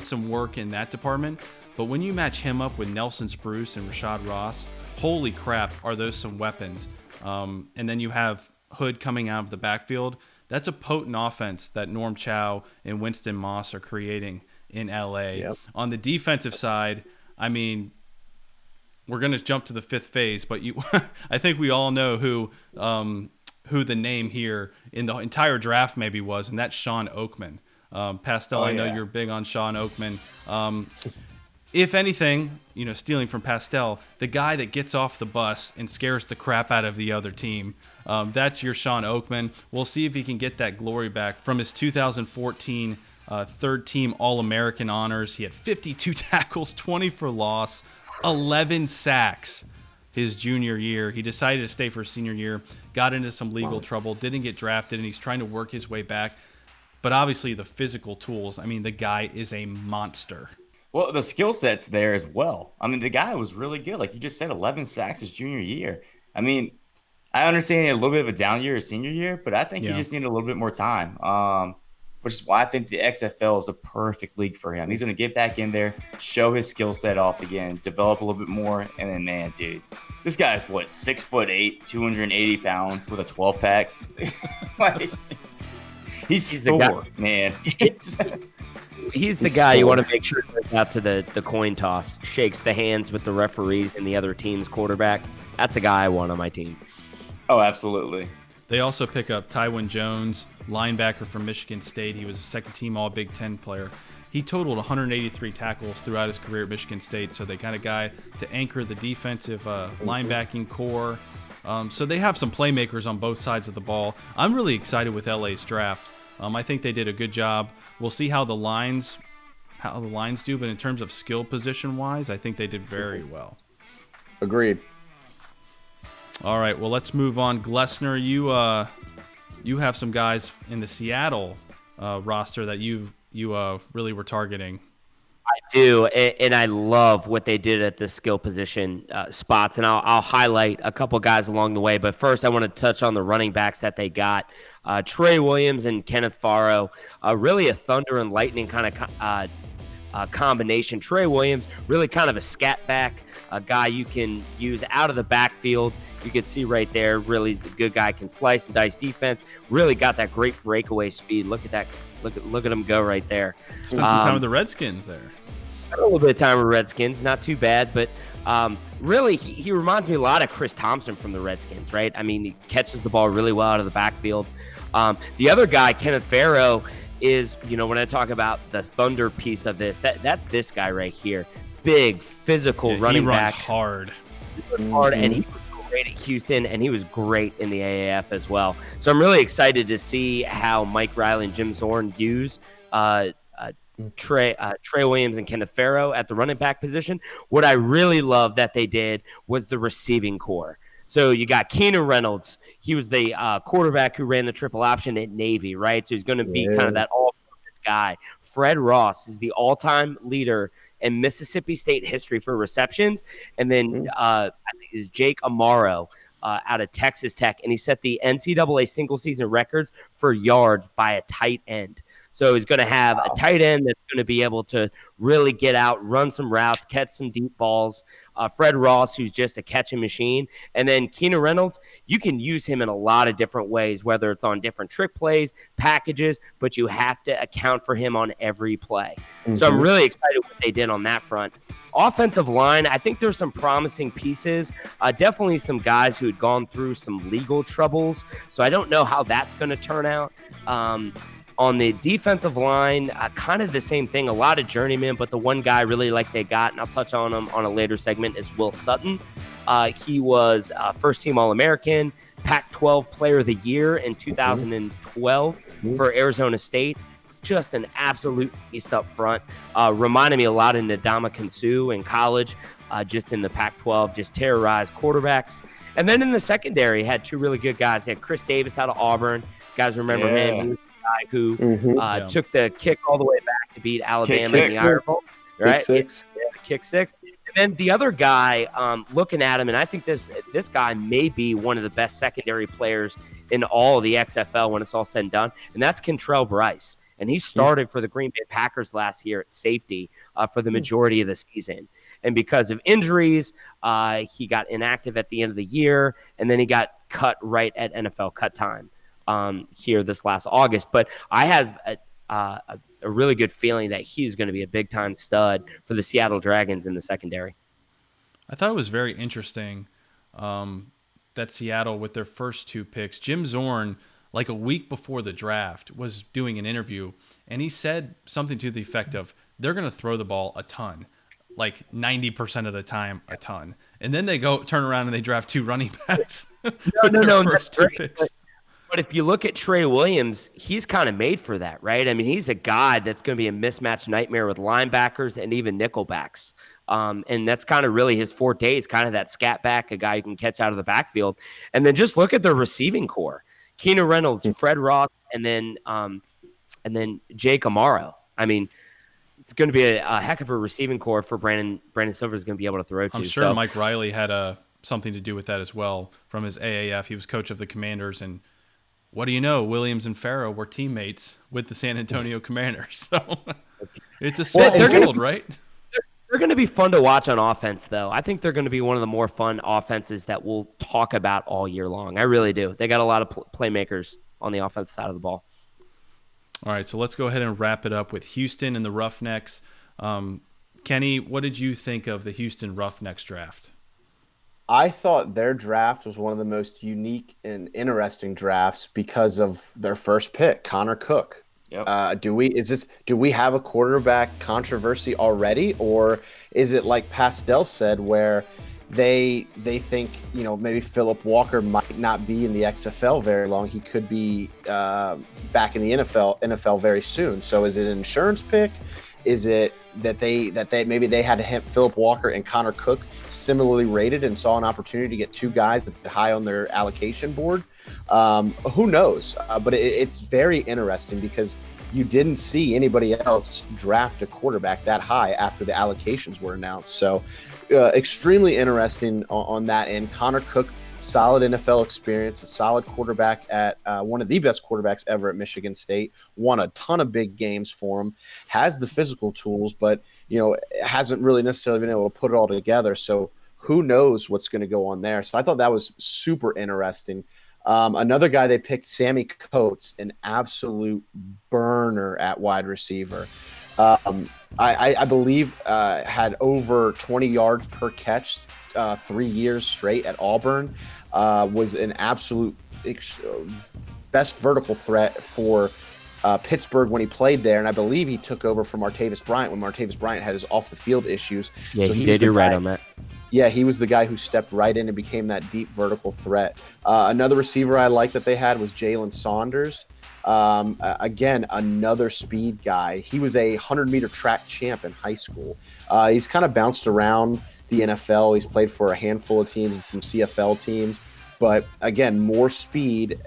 some work in that department. But when you match him up with Nelson Spruce and Rashad Ross, holy crap, are those some weapons. And then you have Hood coming out of the backfield. That's a potent offense that Norm Chow and Winston Moss are creating in LA. Yep. On the defensive side, I mean, we're going to jump to the 5th phase, but I think we all know who the name here in the entire draft maybe was, and that's Sean Oakman. Pastel, I know you're big on Sean Oakman. If anything, stealing from Pastel, the guy that gets off the bus and scares the crap out of the other team, that's your Sean Oakman. We'll see if he can get that glory back from his 2014 third team All-American honors. He had 52 tackles, 20 for loss, 11 sacks his junior year. He decided to stay for his senior year, got into some legal trouble, didn't get drafted, and he's trying to work his way back. But obviously the physical tools, I mean, the guy is a monster. Well, the skill set's there as well. I mean, the guy was really good. Like you just said, 11 sacks his junior year. I mean, I understand he had a little bit of a down year his senior year, but I think he just needed a little bit more time. Which is why I think the XFL is a perfect league for him. He's going to get back in there, show his skill set off again, develop a little bit more, and then, man, dude, this guy's 6'8", 280 pounds with a 12-pack. He's the guy, man. He's the guy you want to make sure goes out to the coin toss, shakes the hands with the referees and the other team's quarterback. That's a guy I want on my team. Oh, absolutely. They also pick up Tywin Jones, linebacker from Michigan State. He was a second-team All-Big Ten player. he totaled 183 tackles throughout his career at Michigan State. So they got a guy to anchor the defensive linebacking core. So they have some playmakers on both sides of the ball. I'm really excited with LA's draft. I think they did a good job. We'll see how the lines do, but in terms of skill position wise, I think they did very well. Agreed. All right, well, let's move on. Glessner, you have some guys in the Seattle roster that you really were targeting. I do, and I love what they did at the skill position spots, and I'll highlight a couple guys along the way. But first, I want to touch on the running backs that they got. Trey Williams and Kenneth Farrow, really a thunder and lightning kind of combination. Trey Williams, really kind of a scat back, a guy you can use out of the backfield. You can see right there, really is a good guy, can slice and dice defense. Really got that great breakaway speed. Look at that. Look at him go right there. Spent some time with the Redskins there. A little bit of time with Redskins, not too bad, but really he reminds me a lot of Chris Thompson from the Redskins, right? I mean, he catches the ball really well out of the backfield. The other guy, Kenneth Farrow, is, when I talk about the thunder piece of this, that's this guy right here. Big, physical running back. He runs hard. And he was great at Houston, and he was great in the AAF as well. So I'm really excited to see how Mike Riley and Jim Zorn use Trey Williams and Kenneth Farrow at the running back position. What I really love that they did was the receiving core. So you got Keenan Reynolds. He was the quarterback who ran the triple option at Navy, right? So he's going to be kind of that all-purpose guy. Fred Ross is the all-time leader in Mississippi State history for receptions. And then I think is Jake Amaro out of Texas Tech. And he set the NCAA single-season records for yards by a tight end. So he's going to have a tight end that's going to be able to really get out, run some routes, catch some deep balls. Fred Ross, who's just a catching machine. And then Keenan Reynolds, you can use him in a lot of different ways, whether it's on different trick plays, packages, but you have to account for him on every play. So I'm really excited what they did on that front. Offensive line, I think there's some promising pieces. Definitely some guys who had gone through some legal troubles. So I don't know how that's going to turn out. On the defensive line, kind of the same thing. A lot of journeymen, but the one guy really like they got, and I'll touch on him on a later segment, is Will Sutton. He was first-team All-American, Pac-12 Player of the Year in 2012 for Arizona State. Just an absolute beast up front. Reminded me a lot of Ndamukong Suh in college, just in the Pac-12, just terrorized quarterbacks. And then in the secondary, had two really good guys. They had Chris Davis out of Auburn. You guys remember him? He was who took the kick all the way back to beat Alabama in the Iron Bowl, right? Kick six. And then the other guy, looking at him, and I think this guy may be one of the best secondary players in all of the XFL when it's all said and done, and that's Kentrell Bryce. And he started for the Green Bay Packers last year at safety for the majority of the season. And because of injuries, he got inactive at the end of the year, and then he got cut right at NFL cut time. Here this last August, but I have a really good feeling that he's going to be a big-time stud for the Seattle Dragons in the secondary. I thought it was very interesting that Seattle, with their first two picks, Jim Zorn, like a week before the draft, was doing an interview, and he said something to the effect of, they're going to throw the ball a ton, like 90% of the time, a ton. And then they turn around and they draft two running backs. No, first two picks. But if you look at Trey Williams, he's kind of made for that, right? I mean, he's a guy that's going to be a mismatch nightmare with linebackers and even nickelbacks. And that's kind of really his forte. He's kind of that scat back, a guy you can catch out of the backfield. And then just look at the receiving core. Keenan Reynolds, Fred Ross, and then Jake Amaro. I mean, it's going to be a heck of a receiving core for Brandon Silver is going to be able to throw to. I'm sure Mike Riley had something to do with that as well from his AAF. He was coach of the Commanders, and what do you know? Williams and Farrow were teammates with the San Antonio Commanders. So it's a small world, right? They're going to be fun to watch on offense, though. I think they're going to be one of the more fun offenses that we'll talk about all year long. I really do. They got a lot of playmakers on the offensive side of the ball. All right, so let's go ahead and wrap it up with Houston and the Roughnecks. Kenny, what did you think of the Houston Roughnecks draft? I thought their draft was one of the most unique and interesting drafts because of their first pick, Connor Cook. Yep. Do we have a quarterback controversy already, or is it like Pastel said, where they think maybe Philip Walker might not be in the XFL very long. He could be back in the NFL very soon. So is it an insurance pick? Is it that they maybe they had to hit Philip Walker and Connor Cook similarly rated and saw an opportunity to get two guys that high on their allocation board? Who knows? But it's very interesting because you didn't see anybody else draft a quarterback that high after the allocations were announced. So extremely interesting on that end. Connor Cook, solid NFL experience, a solid quarterback at one of the best quarterbacks ever at Michigan State, won a ton of big games for him, has the physical tools, but hasn't really necessarily been able to put it all together. So who knows what's going to go on there. So I thought that was super interesting. Another guy they picked, Sammy Coates, an absolute burner at wide receiver. I believe had over 20 yards per catch 3 years straight at Auburn. Was an absolute best vertical threat for Pittsburgh when he played there, and I believe he took over from Martavis Bryant when Martavis Bryant had his off-the-field issues. Yeah, so he did. You're right on that. Yeah, he was the guy who stepped right in and became that deep vertical threat. Another receiver I liked that they had was Jalen Saunders. Again, another speed guy. He was a 100-meter track champ in high school. He's kind of bounced around the NFL. He's played for a handful of teams and some CFL teams. But, again, more speed.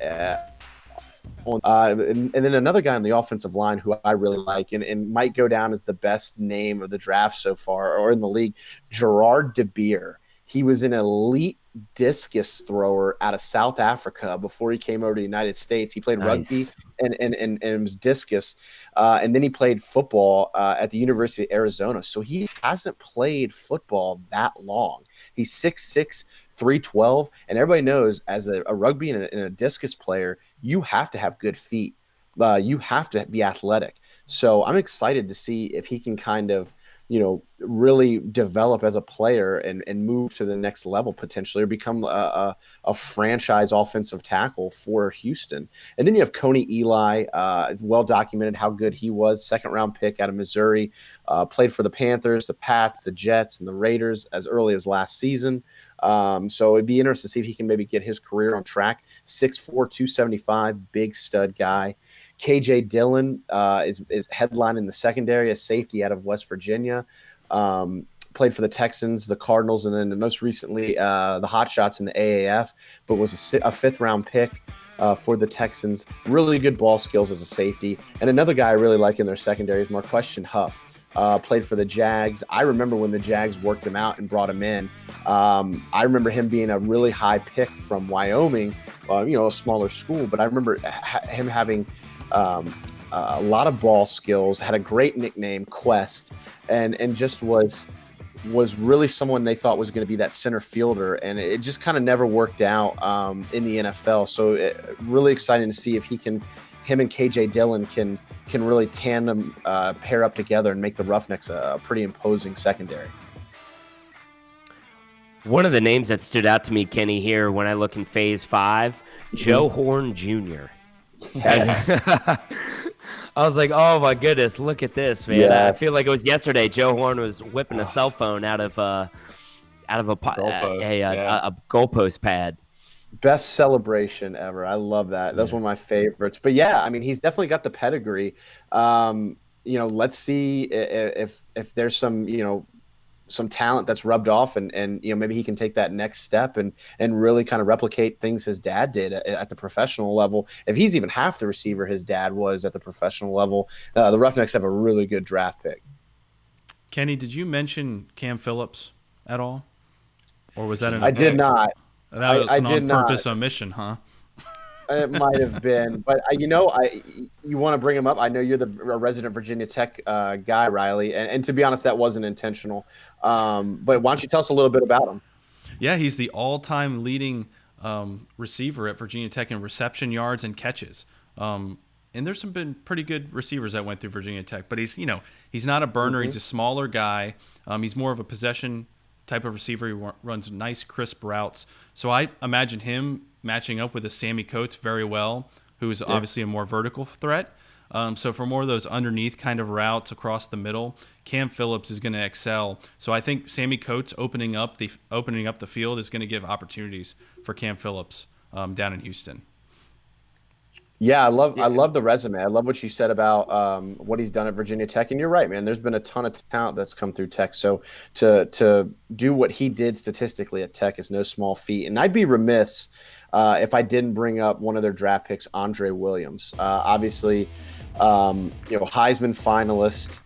And then another guy on the offensive line who I really like and might go down as the best name of the draft so far or in the league, Gerard DeBeer. He was an elite discus thrower out of South Africa before he came over to the United States. He played rugby and was discus. And then he played football at the University of Arizona. So he hasn't played football that long. He's 6'6", 312, and everybody knows as a rugby and a discus player, you have to have good feet. You have to be athletic. So I'm excited to see if he can kind of, really develop as a player and move to the next level potentially, or become a franchise offensive tackle for Houston. And then you have Coney Eli. It's well documented how good he was. 2nd-round pick out of Missouri. Played for the Panthers, the Pats, the Jets, and the Raiders as early as last season. So it'd be interesting to see if he can maybe get his career on track. 6'4", 275, big stud guy. KJ Dillon is headlining the secondary, a safety out of West Virginia. Played for the Texans, the Cardinals, and then most recently the Hotshots in the AAF, but was a 5th-round pick for the Texans. Really good ball skills as a safety. And another guy I really like in their secondary is Marquestion Huff. Played for the Jags. I remember when the Jags worked him out and brought him in. I remember him being a really high pick from Wyoming, a smaller school, but I remember him having a lot of ball skills, had a great nickname, Quest, and just was really someone they thought was going to be that center fielder, and it just kind of never worked out in the NFL. So really exciting to see if him and KJ Dillon can really tandem pair up together and make the Roughnecks a pretty imposing secondary. One of the names that stood out to me, Kenny, here when I look in Phase 5, Joe Horn Jr. Yes. I was like, oh my goodness, look at this, man. Yes. I feel like it was yesterday. Joe Horn was whipping a cell phone out of a goalpost pad. Best celebration ever. I love that. That's one of my favorites. But yeah, I mean, he's definitely got the pedigree. Let's see if there's some talent that's rubbed off and maybe he can take that next step and really kind of replicate things his dad did at the professional level. If he's even half the receiver his dad was at the professional level, the Roughnecks have a really good draft pick. Kenny, did you mention Cam Phillips at all? Or was that I did not. That was an did on-purpose not. omission, huh? It might have been, but you want to bring him up. I know you're the resident Virginia Tech guy, Riley, and to be honest, that wasn't intentional. But why don't you tell us a little bit about him? Yeah, he's the all-time leading receiver at Virginia Tech in reception yards and catches. And there's been pretty good receivers that went through Virginia Tech, but he's not a burner. Mm-hmm. He's a smaller guy. He's more of a possession type of receiver. He runs nice, crisp routes. So I imagine him matching up with a Sammy Coates very well, who is obviously a more vertical threat. So for more of those underneath kind of routes across the middle, Cam Phillips is going to excel. So I think Sammy Coates opening up the field is going to give opportunities for Cam Phillips down in Houston. Yeah, I love the resume. I love what you said about what he's done at Virginia Tech, and you're right, man. There's been a ton of talent that's come through Tech. So to do what he did statistically at Tech is no small feat. And I'd be remiss if I didn't bring up one of their draft picks, Andre Williams. Obviously, Heisman finalist,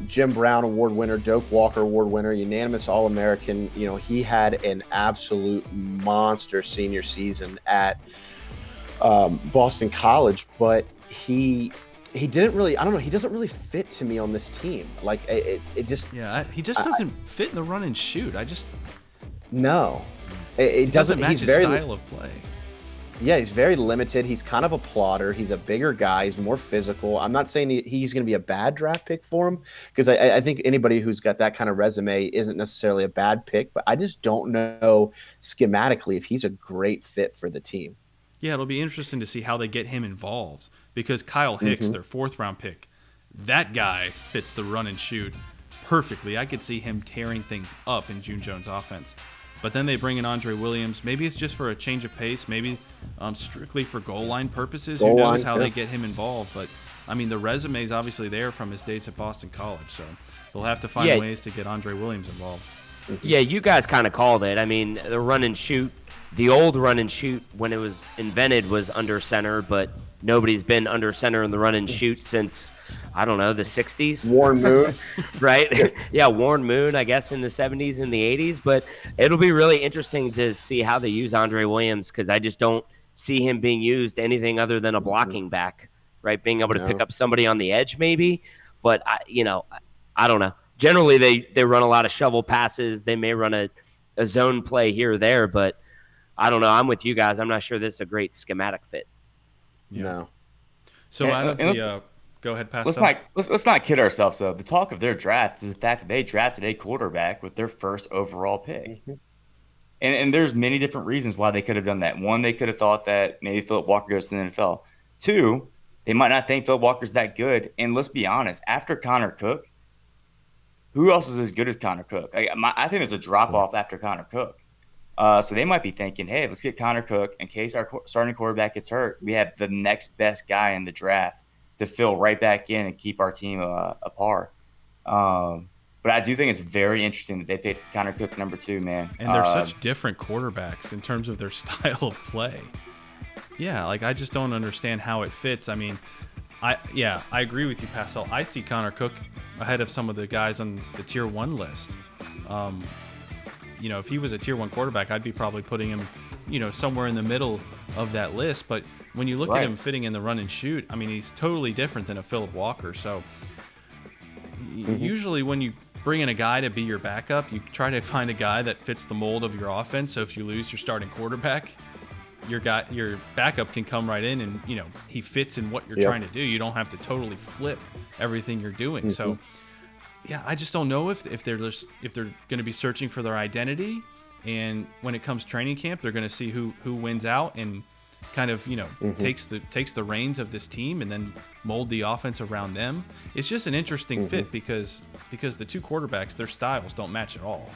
Jim Brown Award winner, Doak Walker Award winner, unanimous All-American. He had an absolute monster senior season at Boston College, but he didn't really, I don't know, he doesn't really fit to me on this team. Like it just he just doesn't fit in the run and shoot. No, it doesn't match he's his very style of play. Yeah, he's very limited. He's kind of a plotter. He's a bigger guy. He's more physical. I'm not saying he's going to be a bad draft pick for him, because I think anybody who's got that kind of resume isn't necessarily a bad pick, but I just don't know schematically if he's a great fit for the team. Yeah, it'll be interesting to see how they get him involved, because Kyle Hicks, their 4th-round pick, that guy fits the run and shoot perfectly. I could see him tearing things up in June Jones' offense. But then they bring in Andre Williams. Maybe it's just for a change of pace, maybe strictly for goal line purposes. Who knows how they get him involved. But, I mean, the resume is obviously there from his days at Boston College, so they'll have to find ways to get Andre Williams involved. Yeah, you guys kind of called it. I mean, the run and shoot, the old run and shoot when it was invented was under center, but nobody's been under center in the run and shoot since, I don't know, the 60s. Warren Moon. Right? Yeah, Warren Moon, I guess, in the 70s and the 80s. But it'll be really interesting to see how they use Andre Williams, because I just don't see him being used anything other than a blocking back, right? Being able to pick up somebody on the edge maybe. But, I don't know. Generally, they run a lot of shovel passes. They may run a zone play here or there, but I don't know. I'm with you guys. I'm not sure this is a great schematic fit. Yeah. No. So out of the go ahead, pass. Let's not kid ourselves though. The talk of their draft is the fact that they drafted a quarterback with their 1st overall pick. And there's many different reasons why they could have done that. One, they could have thought that maybe Philip Walker goes to the NFL. 2, they might not think Philip Walker's that good. And let's be honest, after Connor Cook, who else is as good as Connor Cook? I think there's a drop-off after Connor Cook. So they might be thinking, hey, let's get Connor Cook. In case our starting quarterback gets hurt, we have the next best guy in the draft to fill right back in and keep our team apart. But I do think it's very interesting that they picked Connor Cook number 2, man. And they're such different quarterbacks in terms of their style of play. Yeah, I just don't understand how it fits. I mean, I agree with you, Pascal. I see Connor Cook ahead of some of the guys on the Tier 1 list. If he was a Tier 1 quarterback, I'd be probably putting him, somewhere in the middle of that list. But when you look at him fitting in the run and shoot, I mean, he's totally different than a Philip Walker. So usually when you bring in a guy to be your backup, you try to find a guy that fits the mold of your offense. So if you lose your starting quarterback, your backup can come right in and, he fits in what you're trying to do. You don't have to totally flip everything you're doing. So yeah, I just don't know if they're going to be searching for their identity, and when it comes training camp, they're going to see who wins out and kind of takes the reins of this team and then mold the offense around them. It's just an interesting fit because the 2 quarterbacks, their styles don't match at all.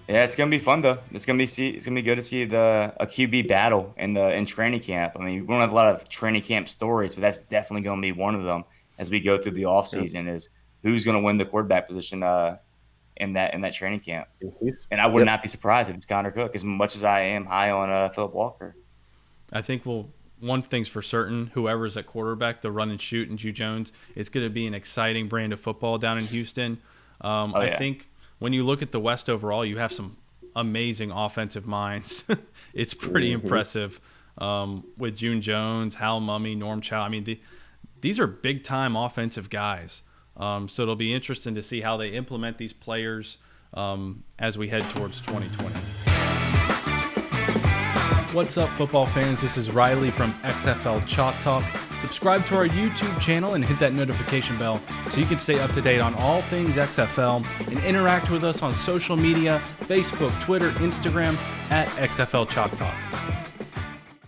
Yeah, it's gonna be fun though. It's gonna be good to see a QB battle in training camp. I mean, we don't have a lot of training camp stories, but that's definitely gonna be one of them as we go through the offseason is who's going to win the quarterback position in that training camp. And I would not be surprised if it's Connor Cook, as much as I am high on Philip Walker. I think one thing's for certain, whoever's at quarterback, the run and shoot and June Jones, it's going to be an exciting brand of football down in Houston. I think when you look at the West overall, you have some amazing offensive minds. It's pretty impressive with June Jones, Hal Mummy, Norm Chow. I mean, these are big-time offensive guys. So it'll be interesting to see how they implement these players as we head towards 2020. What's up, football fans? This is Riley from XFL Chalk Talk. Subscribe to our YouTube channel and hit that notification bell so you can stay up to date on all things XFL and interact with us on social media, Facebook, Twitter, Instagram, at XFL Chalk Talk.